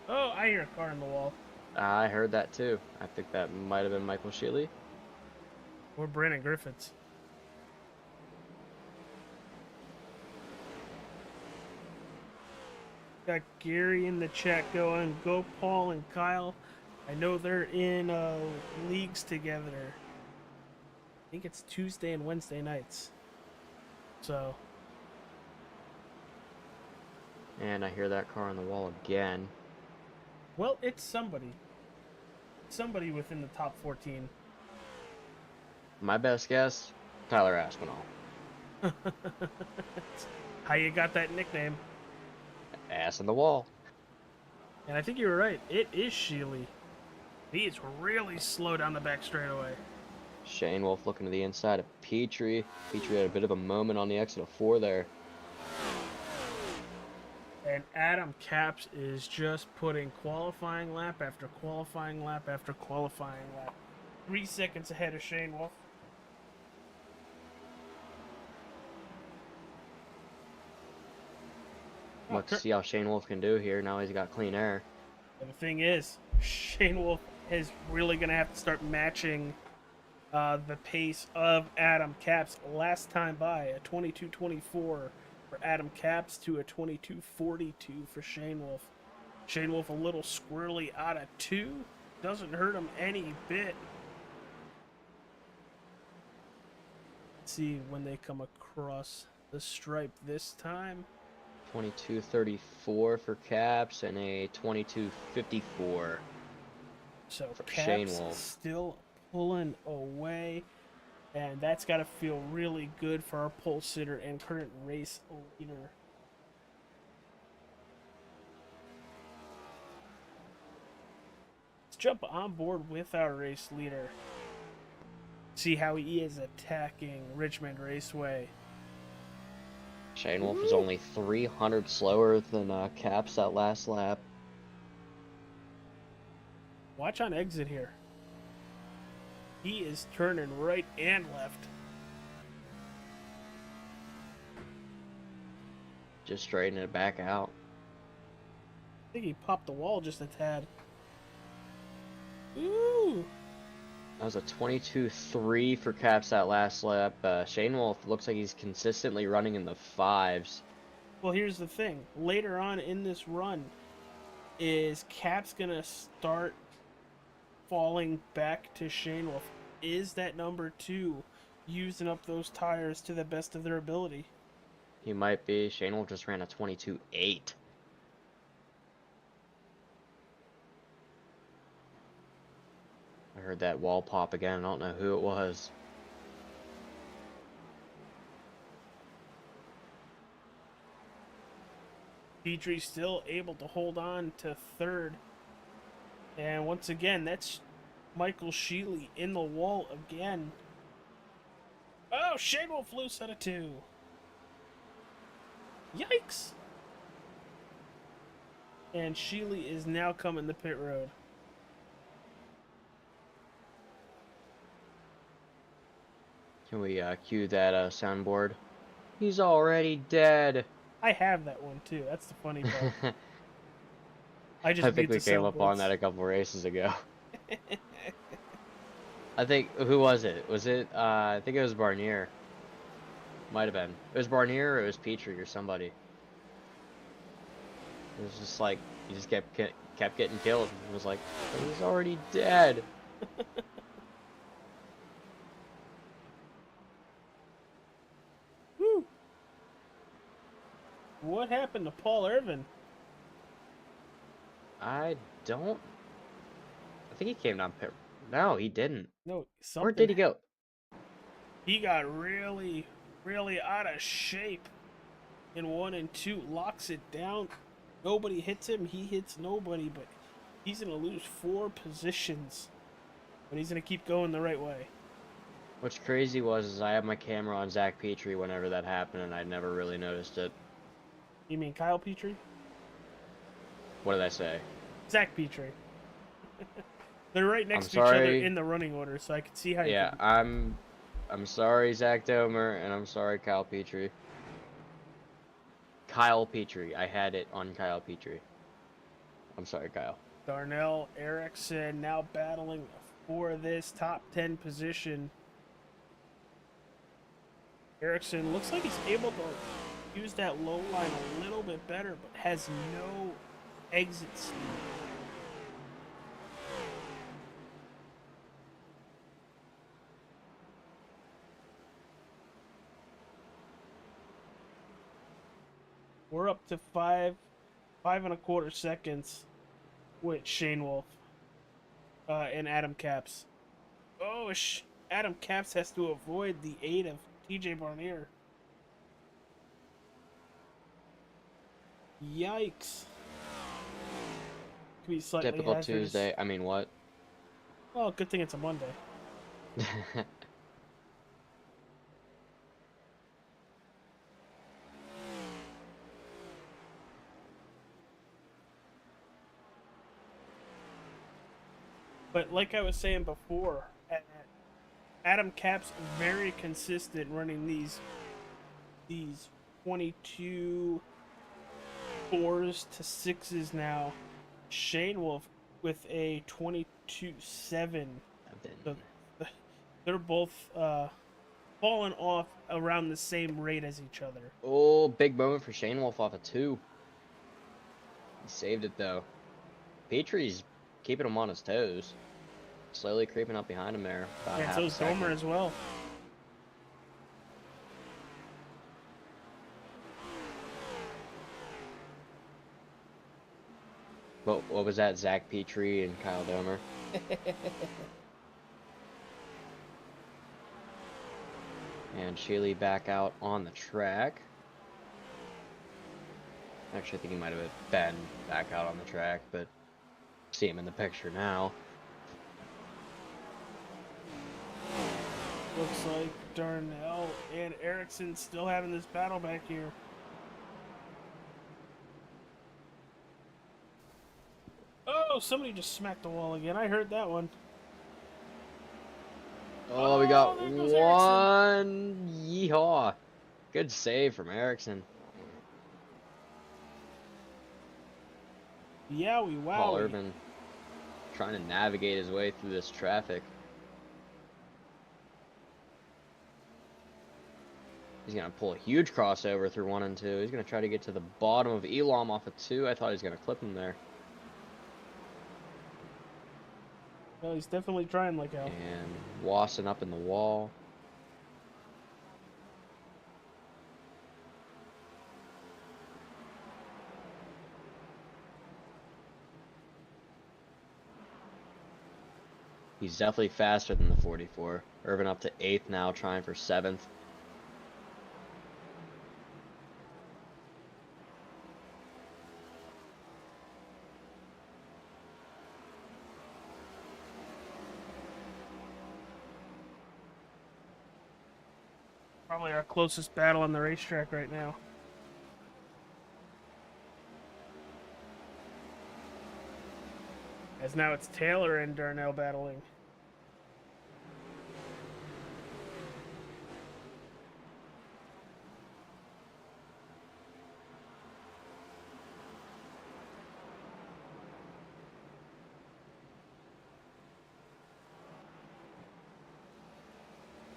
Oh, I hear a car in the wall. I heard that too. I think that might have been Michael Shealy. Or Brandon Griffiths. Got Gary in the chat going. Go Paul and Kyle. I know they're in leagues together. I think it's Tuesday and Wednesday nights. So. And I hear that car on the wall again. Well, it's somebody. Somebody within the top 14. My best guess, Tyler Aspinall. How you got that nickname? Ass in the wall. And I think you were right. It is Shealy. He is really slow down the back straightaway. Shane Wolf looking to the inside of Petrie. Petrie had a bit of a moment on the exit of 4 there. And Adam Capps is just putting qualifying lap after qualifying lap after qualifying lap. 3 seconds ahead of Shane Wolf. Let's see how Shane Wolf can do here. Now he's got clean air. And the thing is, Shane Wolf is really going to have to start matching the pace of Adam Capps. Last time by, a 22:24 for Adam Capps to a 22:42 for Shane Wolf. Shane Wolf a little squirrely out of 2. Doesn't hurt him any bit. Let's see when they come across the stripe this time. 22:34 for Caps and a 22:54 So for Shane Caps Wolf. still pulling away, and that's got to feel really good for our pole sitter and current race leader. Let's jump on board with our race leader. See how he is attacking Richmond Raceway. Shane Wolf is only 300 slower than Caps that last lap. Watch on exit here. He is turning right and left. Just straightening it back out. I think he popped the wall just a tad. Ooh! That was a 22:3 for Caps that last lap. Shane Wolf looks like he's consistently running in the 5s. Well, here's the thing. Later on in this run, is Cap's going to start falling back to Shane Wolf? Is that number 2 using up those tires to the best of their ability? He might be. Shane Wolf just ran a 22:8. I heard that wall pop again. I don't know who it was. Petrie still able to hold on to third. And once again, that's Michael Shealy in the wall again. Oh, Shane Wolf loose out of 2. Yikes! And Shealy is now coming to pit road. Can we cue that soundboard? He's already dead. I have that one too. That's the funny part. I I think we came up on that a couple races ago. I think, who was it? Was it, I think it was Barnier. Might have been. It was Barnier or it was Petrie or somebody. It was just like he just kept getting killed. It was like he's already dead. Whew. What happened to Paul Irvin? I don't. I think he came down pit. No, he didn't. No, something. Where did he go? He got really, really out of shape in 1 and 2. Locks it down. Nobody hits him. He hits nobody, but he's going to lose 4 positions. But he's going to keep going the right way. What's crazy is I had my camera on Zach Petrie whenever that happened, and I never really noticed it. You mean Kyle Petrie? What did I say? Zach Petrie. They're right next to each other in the running order, so I can see how you can... I'm sorry, Zach Domer, and I'm sorry, Kyle Petrie. Kyle Petrie. I had it on Kyle Petrie. I'm sorry, Kyle. Darnell Erickson now battling for this top 10 position. Erickson looks like he's able to use that low line a little bit better, but has no exit speed. We're up to 5.25 seconds with Shane Wolf and Adam Capps. Oh, Adam Capps has to avoid the aid of TJ Barnier. Yikes. Could be slightly Typical hazardous. Tuesday. I mean, what? Well, good thing it's a Monday. But like I was saying before, Adam Capps very consistent running these 22 4s to 6s now. Shane Wolf with a 22-7. So they're both falling off around the same rate as each other. Oh, big moment for Shane Wolf off a 2. He saved it though. Petrie's keeping him on his toes. Slowly creeping up behind him there. And so is Domer as well. What was that? Zach Petrie and Kyle Domer? And Shealy back out on the track. Actually, I think he might have been back out on the track, but see him in the picture now. Looks like Darnell and Erickson still having this battle back here. Oh, somebody just smacked the wall again. I heard that one. Oh, we got one. Yeehaw. Good save from Erickson. Yowie, wow. Paul Urban trying to navigate his way through this traffic. He's going to pull a huge crossover through 1 and 2. He's going to try to get to the bottom of Elam off of 2. I thought he was going to clip him there. Well, he's definitely trying like hell. And Wasson up in the wall. He's definitely faster than the 44. Irvin up to 8th now, trying for 7th. Probably our closest battle on the racetrack right now. As now it's Taylor and Darnell battling.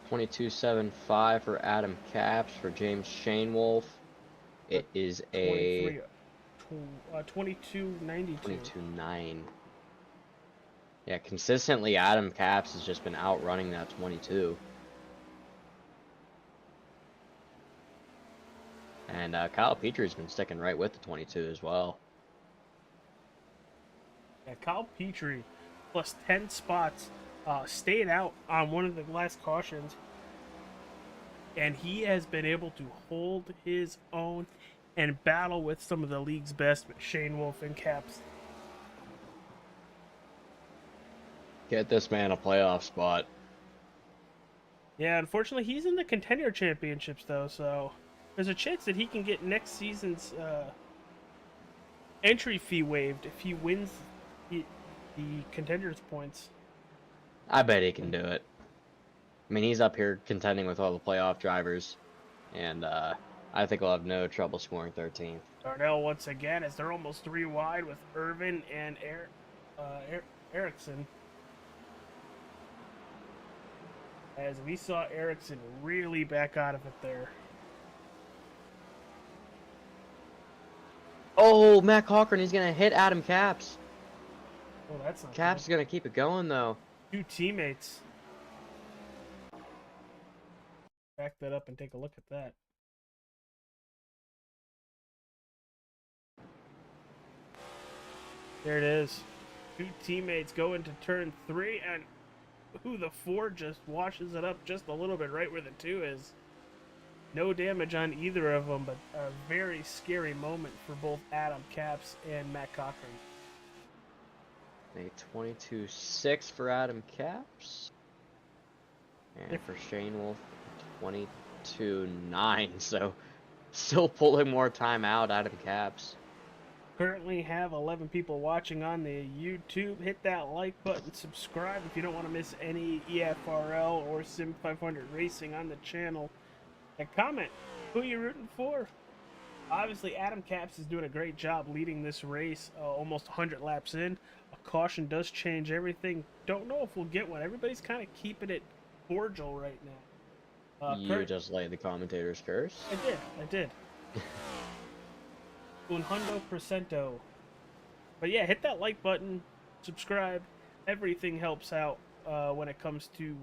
.2275 for Adam Capps. For James Shane Wolf, it is a 22.92. 22.9. Yeah, consistently Adam Caps has just been outrunning that 22. And Kyle Petrie's been sticking right with the 22 as well. Yeah, Kyle Petrie plus 10 spots stayed out on one of the last cautions. And he has been able to hold his own and battle with some of the league's best, Shane Wolf and Caps. Get this man a playoff spot. Yeah, unfortunately, he's in the contender championships, though, so there's a chance that he can get next season's entry fee waived if he wins the contenders points. I bet he can do it. I mean, he's up here contending with all the playoff drivers, and I think he'll have no trouble scoring 13th. Darnell once again, as they're almost 3 wide with Irvin and Erickson. As we saw Erickson really back out of it there. Oh, Matt Cochran, he's going to hit Adam Caps. Oh, that's not Caps is good. going to keep it going, though. 2 teammates. Back that up and take a look at that. There it is. 2 teammates go into turn 3, and the 4 just washes it up just a little bit right where the 2 is. No damage on either of them, but a very scary moment for both Adam Caps and Matt Cochran. A 22.6 for Adam Caps. And for Shane Wolf, 22.9. So still pulling more time out, Adam Caps. Currently have 11 people watching on the YouTube. Hit that like button, subscribe if you don't want to miss any EFRL or Sim 500 racing on the channel. And comment who you're rooting for. Obviously, Adam Caps is doing a great job leading this race, almost 100 laps in. A caution does change everything. Don't know if we'll get one. Everybody's kind of keeping it cordial right now. You just laid the commentator's curse? I did. 100%. But yeah, hit that like button, subscribe. Everything helps out when it comes to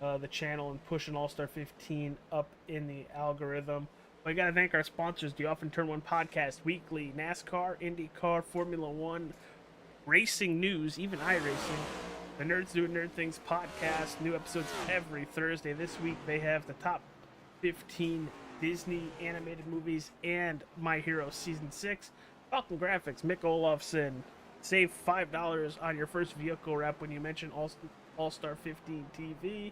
the channel and pushing All-Star 15 up in the algorithm. We got to thank our sponsors, the Often Turn 1 Podcast Weekly, NASCAR, IndyCar, Formula 1, Racing News, even iRacing, the Nerds Doing Nerd Things podcast, new episodes every Thursday. This week they have the top 15 Disney animated movies and My Hero Season 6. Falcon Grafix, Mick Olofsson. Save $5 on your first vehicle wrap when you mention All-Star 15 TV.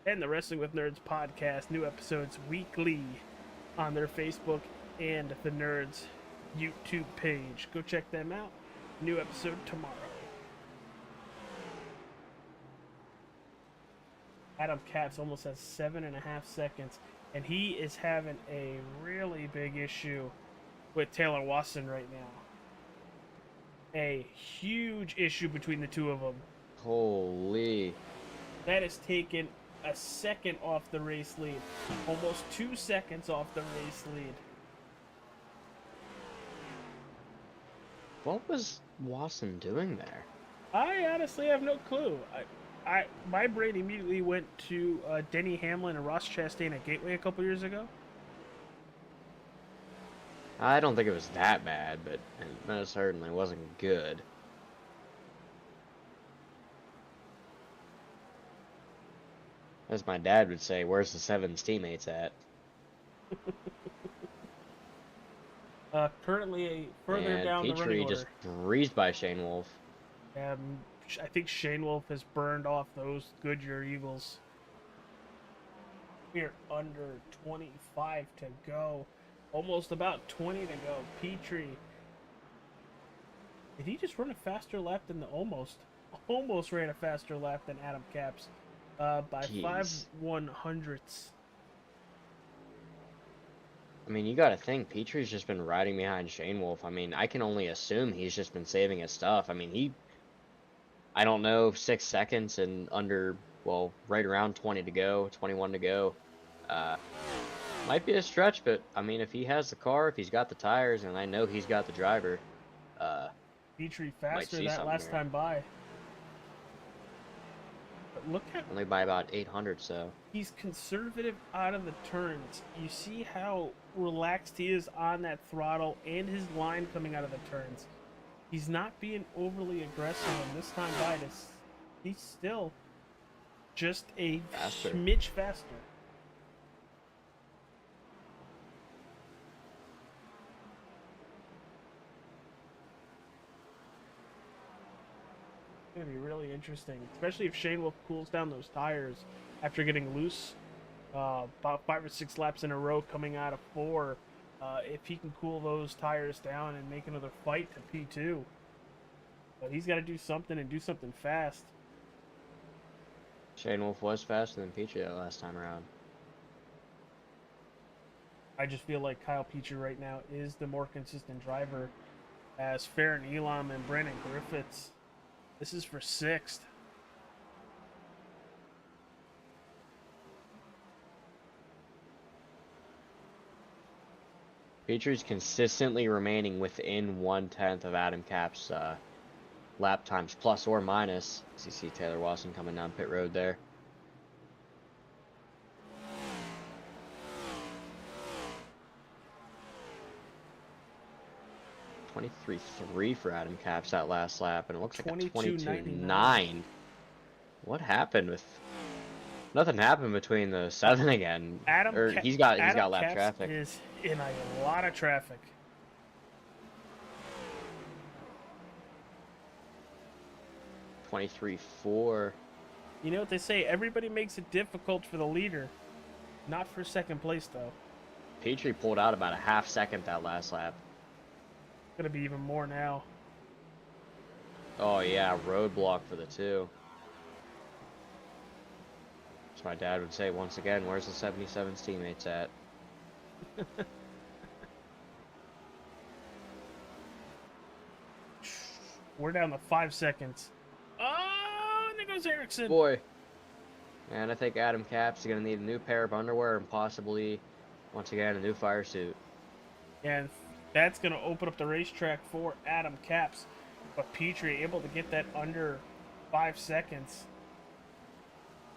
And the Wrestling with Nerds podcast, new episodes weekly on their Facebook and the Nerds YouTube page. Go check them out. New episode tomorrow. Adam Caps almost has 7.5 seconds, and he is having a really big issue with Taylor Watson right now. A huge issue between the two of them. Holy. That has taken a second off the race lead. Almost 2 seconds off the race lead. What was Watson doing there? I honestly have no clue. My brain immediately went to Denny Hamlin and Ross Chastain at Gateway a couple years ago. I don't think it was that bad, but it certainly wasn't good. As my dad would say, where's the Sevens teammates at? Currently further down the running Petrie order. just breezed by Shane Wolf. I think Shane Wolf has burned off those Goodyear Eagles. We're under 25 to go. Almost about 20 to go. Petrie. Did he just run a faster lap than almost ran a faster lap than Adam Caps by Jeez. 5/100ths. I mean, you gotta think, Petrie's just been riding behind Shane Wolf. I mean, I can only assume he's just been saving his stuff. I mean, I don't know, 6 seconds and under, well, right around 20 to go, 21 to go. Might be a stretch, but I mean, if he has the car, if he's got the tires, and I know he's got the driver, Petrie might faster see that something last here. time by. But look at, Only by about 800, so. he's conservative out of the turns. You see how relaxed he is on that throttle and his line coming out of the turns. He's not being overly aggressive, and this time by this, he's still just a Faster. smidge faster. It's gonna be really interesting, especially if Shane Wolf cools down those tires after getting loose about 5 or 6 laps in a row coming out of 4. If he can cool those tires down and make another fight to P2, but he's got to do something and do something fast. Shane Wolf was faster than Petrie that last time around. I just feel like Kyle Petrie right now is the more consistent driver, as Farron Elam and Brandon Griffiths. This is for 6th. Petrie's consistently remaining within 1/10 of Adam Cap's lap times, plus or minus. As you see Taylor Watson coming down pit road there. $23.3 for Adam Cap's that last lap, and it looks like a 22.9. What happened with? Nothing happened between the 7 again. He's got lap Capps traffic. Is in a lot of traffic. $23.4. You know what they say? Everybody makes it difficult for the leader, not for second place though. Petrie pulled out about a half second that last lap. Gonna be even more now. Oh yeah, roadblock for the 2. As my dad would say once again, where's the 77's teammates at? We're down to 5 seconds. Oh, and there goes Ericsson. Boy. And I think Adam Capps is going to need a new pair of underwear and possibly, once again, a new fire suit. And that's going to open up the racetrack for Adam Capps. But Petrie able to get that under 5 seconds.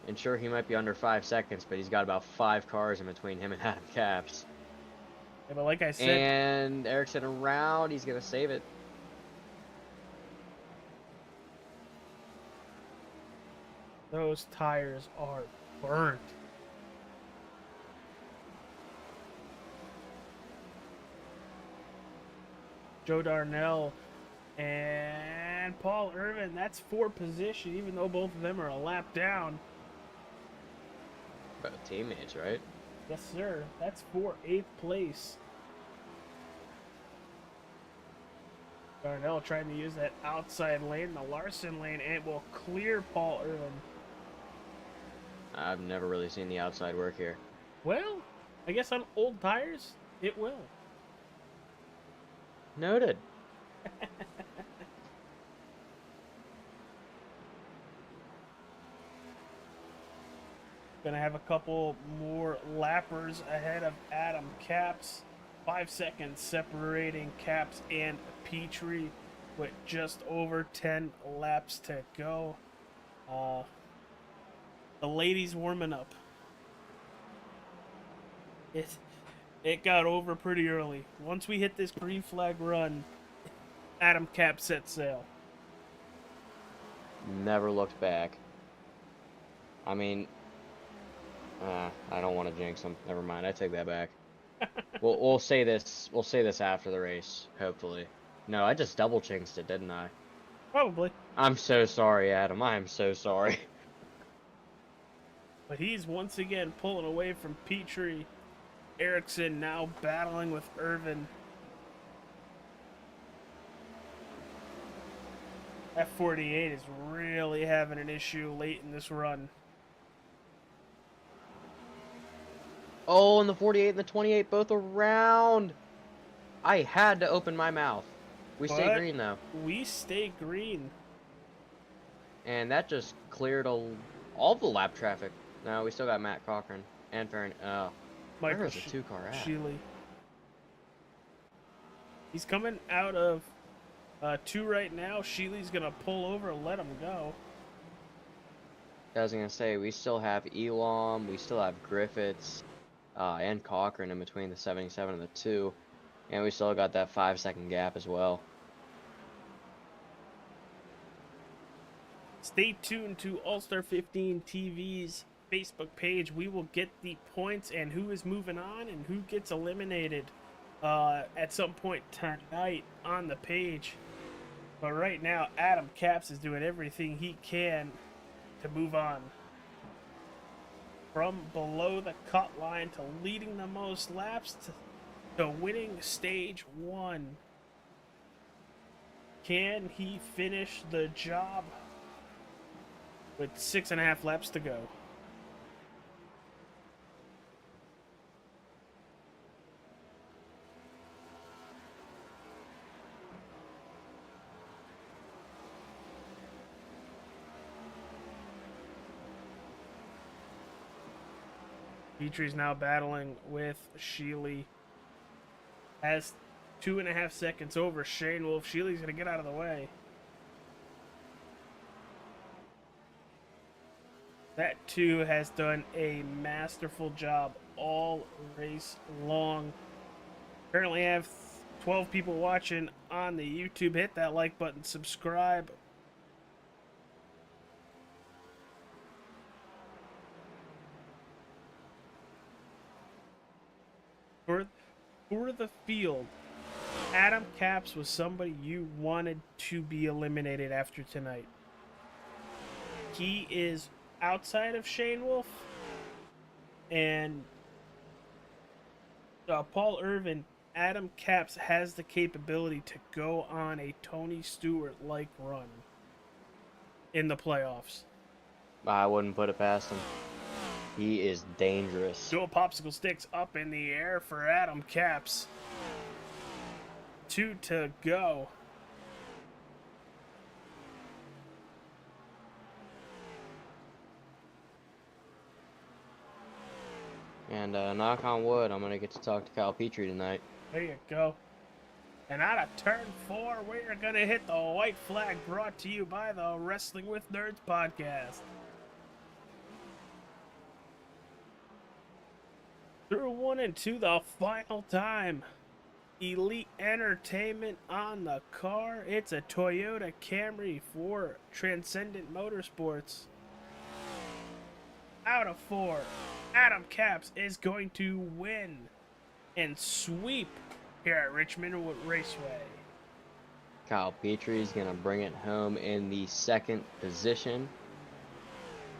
And sure, he might be under 5 seconds, but he's got about 5 cars in between him and Adam Capps. Yeah, but like I said... And Ericsson around, he's going to save it. Those tires are burnt. Joe Darnell and Paul Irvin, that's 4th position, even though both of them are a lap down. Both teammates, right? Yes, sir. That's for 8th place. Darnell trying to use that outside lane, the Larson lane, and it will clear Paul Irvin. I've never really seen the outside work here. Well, I guess on old tires, it will. Noted. Gonna have a couple more lappers ahead of Adam Capps. 5 seconds separating Capps and Petrie with just over 10 laps to go. The ladies warming up. It got over pretty early. Once we hit this green flag run, Adam Capps set sail. Never looked back. I mean, I don't want to jinx him. Never mind. I take that back. We'll say this. We'll say this after the race, hopefully. No, I just double jinxed it, didn't I? Probably. I'm so sorry, Adam. I am so sorry. But he's once again pulling away from Petrie. Ericsson now battling with Irvin. F48 is really having an issue late in this run. Oh, and the 48 and the 28 both around. I had to open my mouth. We stay green, though. We stay green. And that just cleared all the lap traffic. No, we still got Matt Cochran and Farron. Oh. Michael Where is the 2-car at? Sheely. He's coming out of 2 right now. Sheely's gonna pull over and let him go. I was gonna say, we still have Elam, we still have Griffiths, and Cochran in between the 77 and the 2, and we still got that 5-second gap as well. Stay tuned to All-Star 15 TV's Facebook page. We will get the points and who is moving on and who gets eliminated at some point tonight on the page. But right now, Adam Capps is doing everything he can to move on. From below the cut line to leading the most laps to winning stage 1. Can he finish the job with 6.5 laps to go? Petrie's now battling with Sheely. Has 2.5 seconds over Shane Wolf. Sheely's going to get out of the way. That 2 has done a masterful job all race long. Currently have 12 people watching on the YouTube. Hit that like button, subscribe. For the field, Adam Capps was somebody you wanted to be eliminated after tonight. He is outside of Shane Wolf and Paul Irvin. Adam Capps has the capability to go on a Tony Stewart-like run in the playoffs. I wouldn't put it past him. He is dangerous. Dual popsicle sticks up in the air for Adam Capps. 2 to go. And knock on wood, I'm going to get to talk to Kyle Petrie tonight. There you go. And out of turn 4, we're going to hit the white flag, brought to you by the Wrestling with Nerds podcast. Through 1 and 2, the final time. Elite Entertainment on the car. It's a Toyota Camry for Transcendent Motorsports. Out of 4, Adam Capps is going to win and sweep here at Richmond Raceway. Kyle Petrie is going to bring it home in the 2nd position.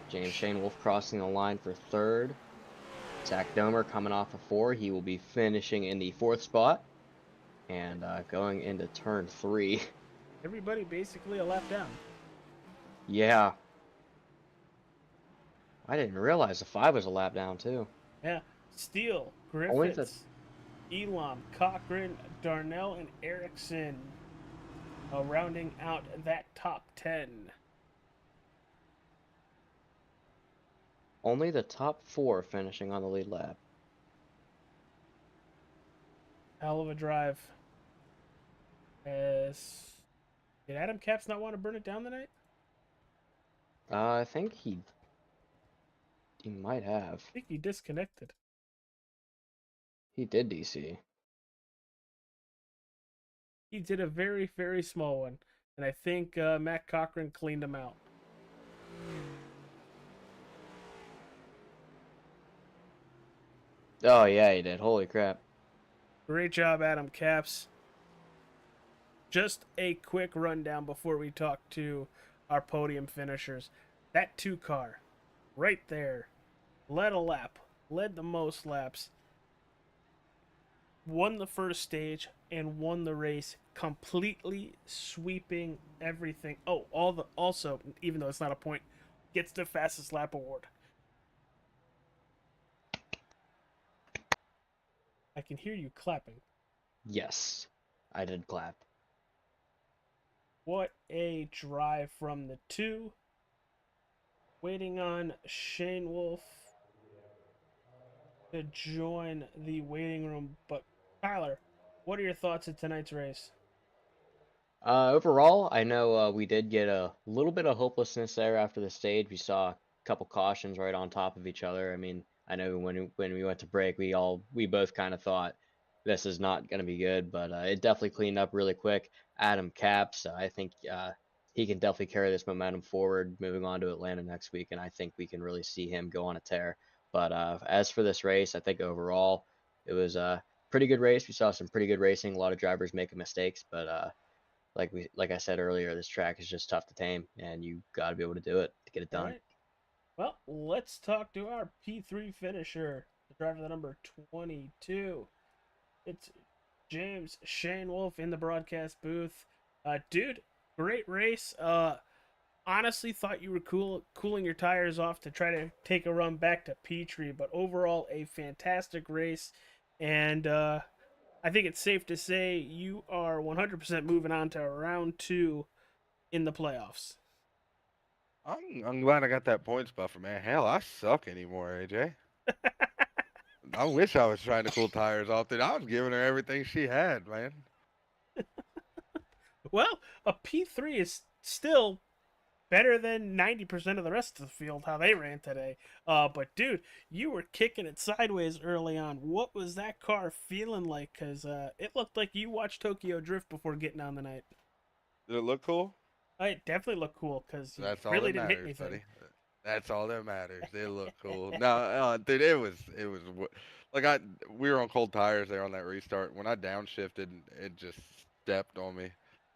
James Shane Wolf crossing the line for 3rd. Zach Domer coming off of 4. He will be finishing in the 4th spot. And going into turn 3. Everybody basically a lap down. Yeah. I didn't realize the 5 was a lap down, too. Yeah. Steele, Griffiths, Elam, Cochran, Darnell, and Erickson rounding out that top 10. Only the top 4 finishing on the lead lap. Hell of a drive. Did Adam Capps not want to burn it down tonight? I think he might have. I think he disconnected. He did DC. He did a very, very small one. And I think Matt Cochran cleaned him out. Oh, yeah, he did. Holy crap. Great job, Adam Capps. Just a quick rundown before we talk to our podium finishers. That 2 car, right there, led a lap, led the most laps, won the first stage, and won the race, completely sweeping everything. Oh, also, even though it's not a point, gets the fastest lap award. I can hear you clapping. Yes, I did clap. What a drive from the 2. Waiting on Shane Wolf. to join the waiting room. But Tyler, what are your thoughts of tonight's race? Overall, I know we did get a little bit of hopelessness there after the stage. We saw a couple cautions right on top of each other. I mean, I know when we went to break, we both kind of thought this is not going to be good, but it definitely cleaned up really quick. Adam Caps, I think he can definitely carry this momentum forward moving on to Atlanta next week, and I think we can really see him go on a tear. But as for this race, I think overall it was a pretty good race. We saw some pretty good racing, a lot of drivers making mistakes, but like I said earlier, this track is just tough to tame, and you got to be able to do it to get it All done. right. Well, let's talk to our P3 finisher, the driver the number 22. It's James Shane Wolf in the broadcast booth. Dude, great race. Honestly thought you were cooling your tires off to try to take a run back to Petrie, but overall a fantastic race, and I think it's safe to say you are 100% moving on to round 2 in the playoffs. I'm glad I got that points buffer, man. Hell, I suck anymore, AJ. I wish I was trying to cool tires off, dude. I was giving her everything she had, man. Well, a P3 is still better than 90% of the rest of the field how they ran today. But dude, you were kicking it sideways early on. What was that car feeling like? Because it looked like you watched Tokyo Drift before getting on the night. Did it look cool? It definitely looked cool because you That's all really that didn't hit matters, anything. buddy. That's all that matters. It looked cool. No, dude, like we were on cold tires there on that restart. When I downshifted, it just stepped on me.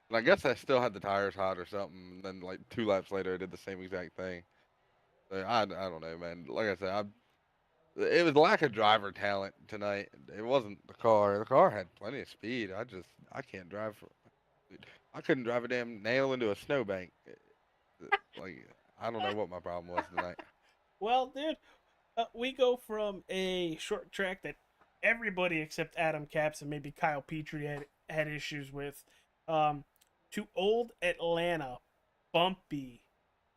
And I guess I still had the tires hot or something. And then like 2 laps later, I did the same exact thing. So I don't know, man. Like I said, it was lack of driver talent tonight. It wasn't the car. The car had plenty of speed. I can't drive. I couldn't drive a damn nail into a snowbank. Like I don't know what my problem was tonight. Well, dude, we go from a short track that everybody except Adam Caps and maybe Kyle Petrie had issues with, to old Atlanta, bumpy,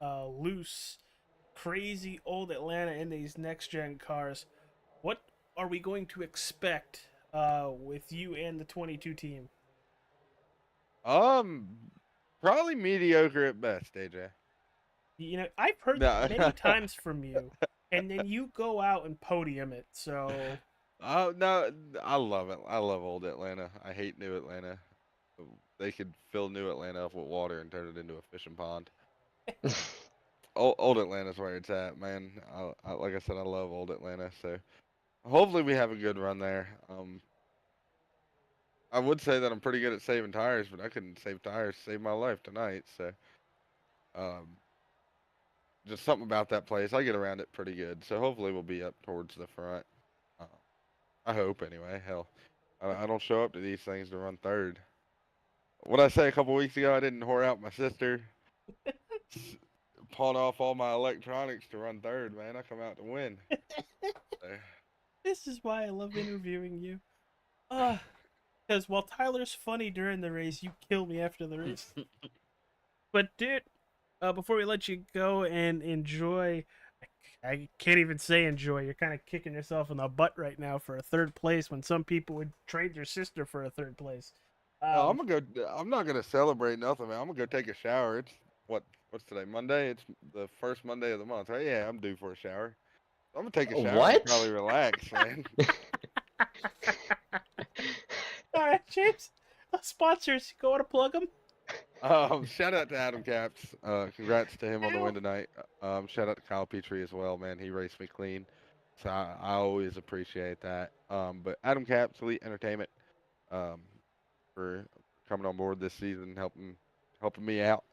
loose, crazy old Atlanta in these next gen cars. What are we going to expect with you and the 22 team? Um, Probably mediocre at best, AJ. You know, I've heard that No. many times from you, and then you go out and podium it. So Oh no, I love it. I love old Atlanta. I hate new Atlanta. They could fill new Atlanta up with water and turn it into a fishing pond. Old Atlanta's where it's at, man. Like I said, I love old Atlanta. So hopefully we have a good run there. I would say that I'm pretty good at saving tires, but I couldn't save tires to save my life tonight. So um, just something about that place. I get around it pretty good. So hopefully we'll be up towards the front. Uh, I hope anyway. Hell, I don't show up to these things to run third. What I say a couple weeks ago, I didn't whore out my sister, pawn off all my electronics to run third. Man, I come out to win. So, this is why I love interviewing you. Because while Tyler's funny during the race, you kill me after the race. But dude, before we let you go and enjoy, I can't even say enjoy. You're kind of kicking yourself in the butt right now for a third place when some people would trade their sister for a third place. no, I'm gonna go. I'm not gonna celebrate nothing, man. I'm gonna go take a shower. It's what's today? Monday. It's the first Monday of the month. Right? Yeah, I'm due for a shower. I'm gonna take a shower and What? probably relax, man. All right, James. Sponsors, go want to plug them? Shout out to Adam Caps. Congrats to him on the win tonight. Shout out to Kyle Petrie as well, man. He raced me clean, so I always appreciate that. But Adam Caps, Elite Entertainment, for coming on board this season, helping me out.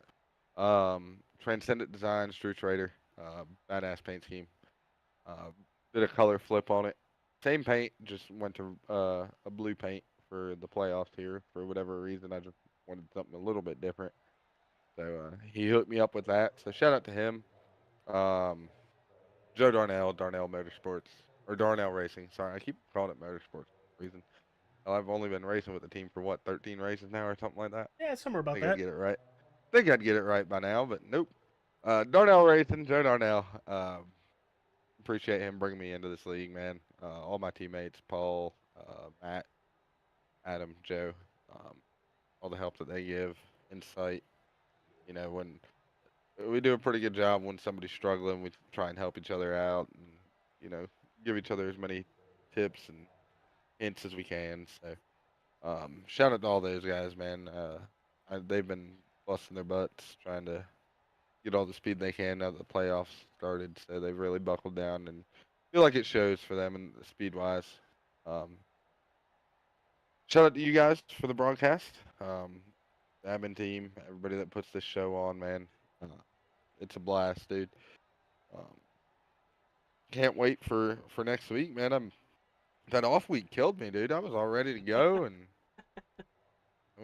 Transcendent Designs, Drew Trader, badass paint scheme. Did a color flip on it. Same paint, just went to a blue paint for the playoffs here for whatever reason. I just wanted something a little bit different. So he hooked me up with that. So shout out to him. Joe Darnell, Darnell Motorsports, or Darnell Racing. Sorry, I keep calling it Motorsports for some reason. I've only been racing with the team for what, 13 races now or something like that? Yeah, somewhere I about think that. I'd get it right. Think I'd get it right by now, but nope. Darnell Racing, Joe Darnell. Appreciate him bringing me into this league, man. all my teammates, Paul, Matt, Adam, Joe, um, all the help that they give, insight. You know, when we do a pretty good job when somebody's struggling, we try and help each other out, and you know, give each other as many tips and hints as we can. So, shout out to all those guys, man. They've been busting their butts trying to get all the speed they can now that the playoffs started. So they've really buckled down, and feel like it shows for them and speed wise. Um, Shout out to you guys for the broadcast. The admin team, everybody that puts this show on, man. Uh, it's a blast, dude. Um, can't wait for next week, man. That off week killed me, dude. I was all ready to go, and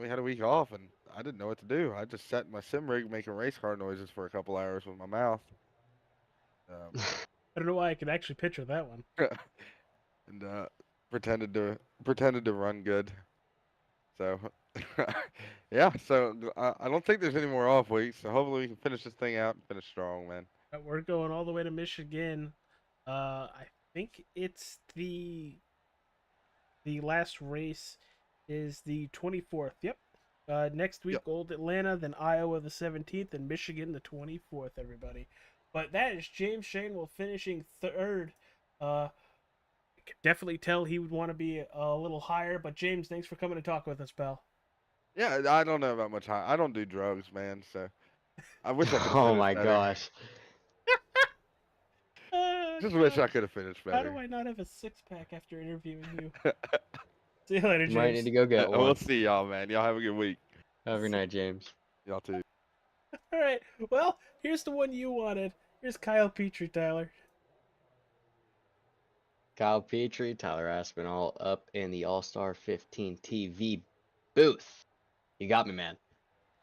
we had a week off, and I didn't know what to do. I just sat in my sim rig making race car noises for a couple hours with my mouth. I don't know why I could actually picture that one. And pretended to run good. So yeah, so I don't think there's any more off weeks. So hopefully we can finish this thing out and finish strong, man. We're going all the way to Michigan. I think it's the last race is the 24th. Yep. Next week, Yep. Old Atlanta, then Iowa the 17th, and Michigan the 24th. Everybody, but that is James Shanewell finishing third. Could definitely tell he would want to be a little higher. But James, thanks for coming to talk with us, pal. Yeah, I don't know about much high. I don't do drugs, man. So I wish I could have Oh finished my better. gosh. Just wish God. I could have finished How better. do I not have a six pack after interviewing you? See you later, You might need James. to go get We'll one. see y'all, man. Y'all have a good week. Have a good night, James. Y'all too. All right. Well, here's the one you wanted. Here's Kyle Petrie, Tyler. Kyle Petrie, Tyler Aspinall up in the All-Star 15 TV booth. You got me, man.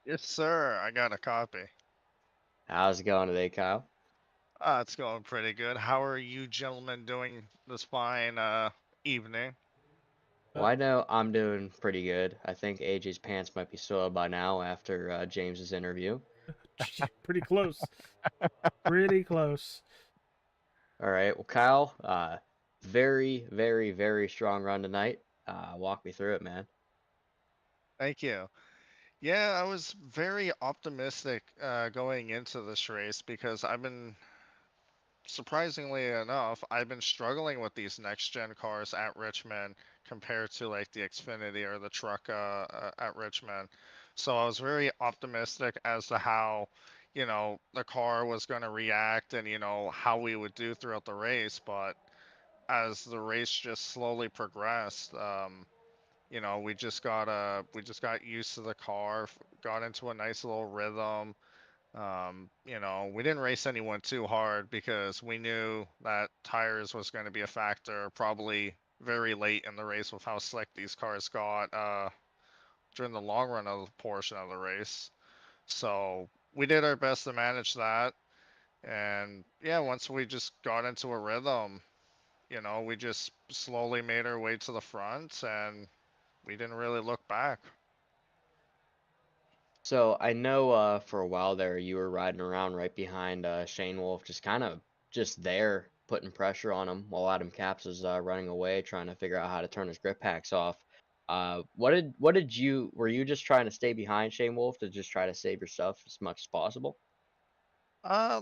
Yes, sir. I got a copy. How's it going today, Kyle? It's going pretty good. How are you gentlemen doing this fine evening? Well, I know I'm doing pretty good. I think AJ's pants might be soiled by now after James's interview. Pretty close. Pretty close. All right. Well, Kyle, very, very, very strong run tonight. Walk me through it, man. Thank you. Yeah, I was very optimistic going into this race because surprisingly enough, I've been struggling with these next gen cars at Richmond compared to like the Xfinity or the truck at Richmond. So I was very optimistic as to how, the car was going to react and, how we would do throughout the race. But as the race just slowly progressed, we just got used to the car, got into a nice little rhythm. We didn't race anyone too hard because we knew that tires was going to be a factor probably very late in the race with how slick these cars got during the long run of the portion of the race. So we did our best to manage that. And yeah, once we just got into a rhythm, we just slowly made our way to the front and we didn't really look back. So I know for a while there you were riding around right behind Shane Wolf, just kind of just there, putting pressure on him while Adam Capps was running away, trying to figure out how to turn his grip packs off. Were you just trying to stay behind Shane Wolf to just try to save yourself as much as possible? Uh,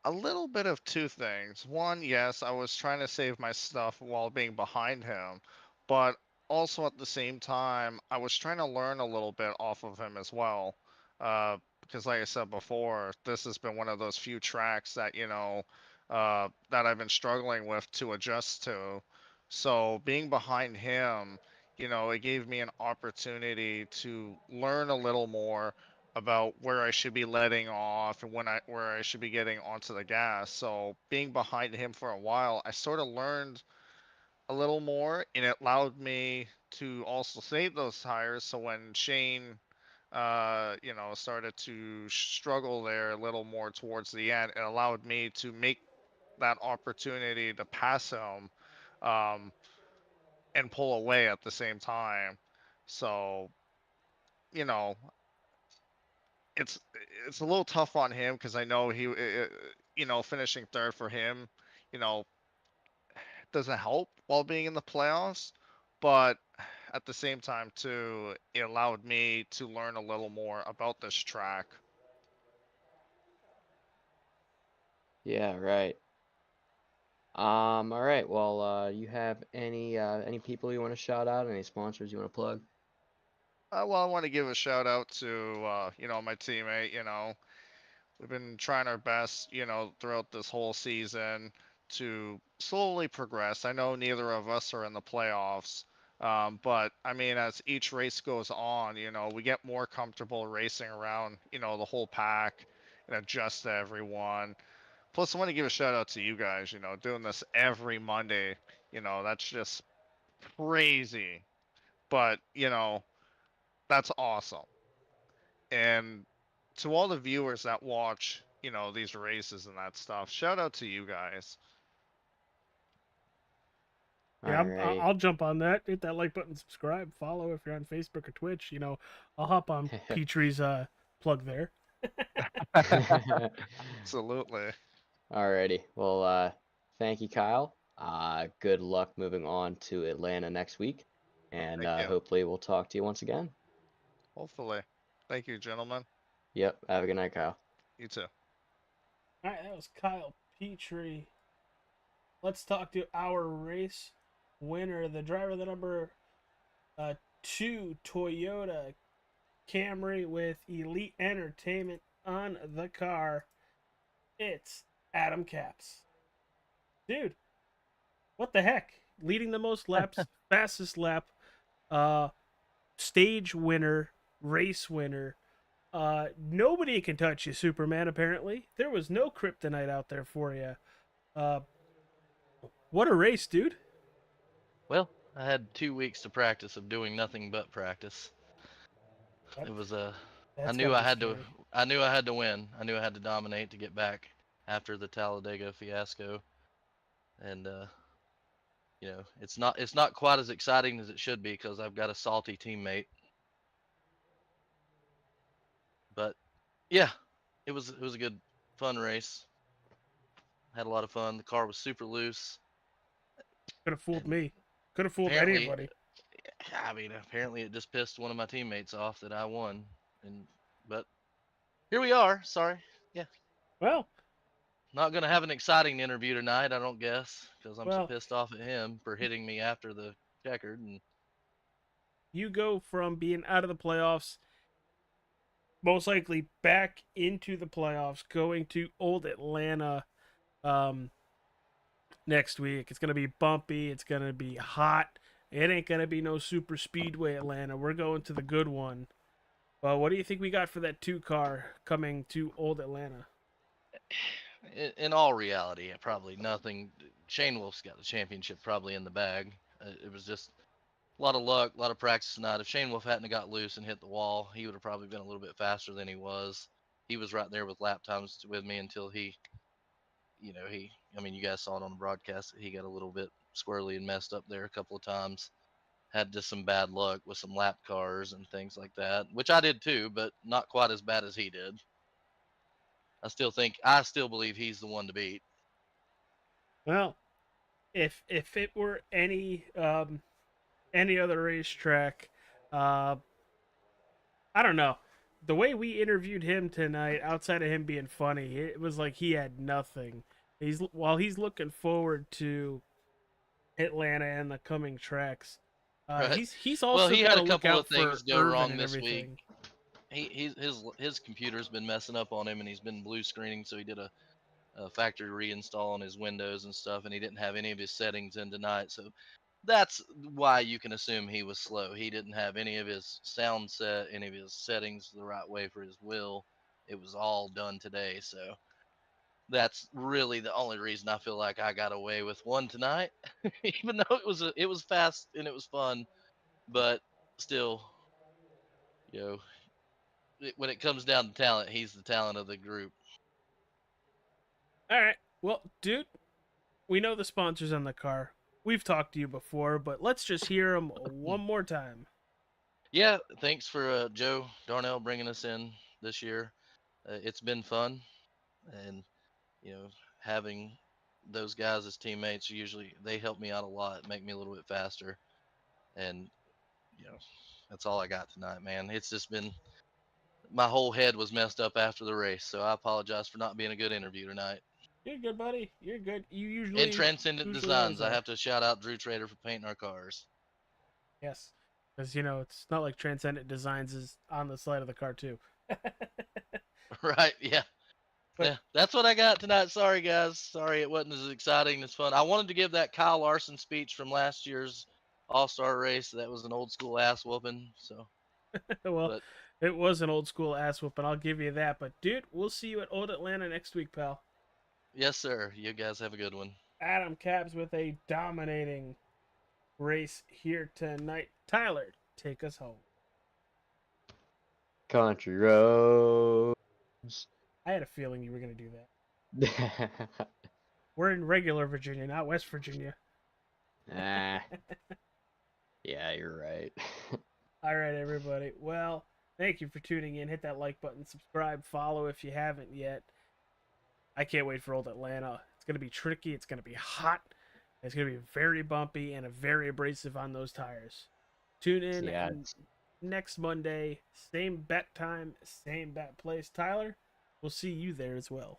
a little bit of two things. One, yes, I was trying to save my stuff while being behind him, but also at the same time, I was trying to learn a little bit off of him as well. Because, like I said before, this has been one of those few tracks that, that I've been struggling with to adjust to. So, being behind him, it gave me an opportunity to learn a little more about where I should be letting off and where I should be getting onto the gas. So being behind him for a while, I sort of learned a little more, and it allowed me to also save those tires. So when Shane, started to struggle there a little more towards the end, it allowed me to make that opportunity to pass him, um, and pull away at the same time. So you know, it's it's a little tough on him because I know finishing third for him, you know, doesn't help while being in the playoffs, but at the same time too, it allowed me to learn a little more about this track. Yeah, right. All right. Well, you have any people you want to shout out? Any sponsors you want to plug? Well, I want to give a shout out to my teammate. We've been trying our best, throughout this whole season to slowly progress. I know neither of us are in the playoffs, but I mean, as each race goes on, we get more comfortable racing around, the whole pack and adjust to everyone. Plus, I want to give a shout out to you guys, doing this every Monday. That's just crazy, but, that's awesome. And to all the viewers that watch, these races and that stuff, shout out to you guys. Yeah, Alrighty. I'll jump on that. Hit that like button, subscribe, follow if you're on Facebook or Twitch. I'll hop on Petrie's plug there. Absolutely. Alrighty. Well, thank you, Kyle. Good luck moving on to Atlanta next week, and Thank you. hopefully we'll talk to you once again. Hopefully. Thank you, gentlemen. Yep. Have a good night, Kyle. You too. All right, that was Kyle Petrie. Let's talk to our race winner, the driver of the number 2 Toyota Camry with Elite Entertainment on the car. It's Adam Caps. Dude, what the heck? Leading the most laps, fastest lap, stage winner, race winner. Nobody can touch you, Superman, apparently. There was no kryptonite out there for you. What a race, dude. Well, I had 2 weeks to practice of doing nothing but practice. It was I knew I had to win. I knew I had to dominate to get back after the Talladega fiasco. And it's not quite as exciting as it should be because I've got a salty teammate. But yeah, it was a good fun race. Had a lot of fun. The car was super loose. Could have fooled me. Could have fooled anybody. I mean, apparently it just pissed one of my teammates off that I won. But here we are. Sorry. Yeah. Well, not gonna have an exciting interview tonight, I don't guess, because I'm so well, pissed off at him for hitting me after the checkered. And you go from being out of the playoffs, most likely back into the playoffs, going to Old Atlanta next week. It's going to be bumpy. It's going to be hot. It ain't going to be no super speedway Atlanta. We're going to the good one. Well, what do you think we got for that 2 car coming to Old Atlanta? in all reality, probably nothing. Shane Wolf's got the championship probably in the bag. It was just a lot of luck, a lot of practice tonight. If Shane Wolf hadn't got loose and hit the wall, he would have probably been a little bit faster than he was. He was right there with lap times with me until he, I mean, you guys saw it on the broadcast. He got a little bit squirrely and messed up there a couple of times. Had just some bad luck with some lap cars and things like that, which I did too, but not quite as bad as he did. I still believe he's the one to beat. Well, if it were any other racetrack, I don't know. The way we interviewed him tonight, outside of him being funny, it was like he had nothing. While he's looking forward to Atlanta and the coming tracks. Right. He's also he had a look couple out of things for go Irvin wrong and this everything. week. His computer's been messing up on him, and he's been blue screening. So he did a factory reinstall on his Windows and stuff, and he didn't have any of his settings in tonight. So that's why you can assume he was slow. He didn't have any of his sound set, any of his settings the right way for his wheel. It was all done today. So that's really the only reason I feel like I got away with one tonight, even though it was fast and it was fun, but still, when it comes down to talent, he's the talent of the group. All right. Well, dude, we know the sponsors on the car. We've talked to you before, but let's just hear them one more time. Yeah, thanks for Joe Darnell bringing us in this year. It's been fun, and having those guys as teammates usually they help me out a lot, make me a little bit faster, and that's all I got tonight, man. It's just been my whole head was messed up after the race, so I apologize for not being a good interview tonight. You're good, buddy. You're good. You In Transcendent usually Designs, always I are. have to shout out Drew Trader for painting our cars. Yes, because it's not like Transcendent Designs is on the side of the car too. Right? Yeah. But- Yeah, that's what I got tonight. Sorry, guys. Sorry it wasn't as exciting as fun. I wanted to give that Kyle Larson speech from last year's All-Star race. That was an old school ass whooping. So, Well, but it was an old school ass whooping. I'll give you that. But dude, we'll see you at Old Atlanta next week, pal. yes, sir. You guys have a good one. Adam Cabs with a dominating race here tonight. Tyler, take us home. Country roads. I had a feeling you were going to do that. We're in regular Virginia, not West Virginia. Yeah, you're right. All right, everybody. Well, thank you for tuning in. Hit that like button, subscribe, follow if you haven't yet. I can't wait for Old Atlanta. It's going to be tricky. It's going to be hot. It's going to be very bumpy and very abrasive on those tires. Tune in next Monday. Same bet time, same bet place. Tyler, we'll see you there as well.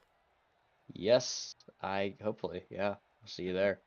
Yes, hopefully, yeah. I'll see you there.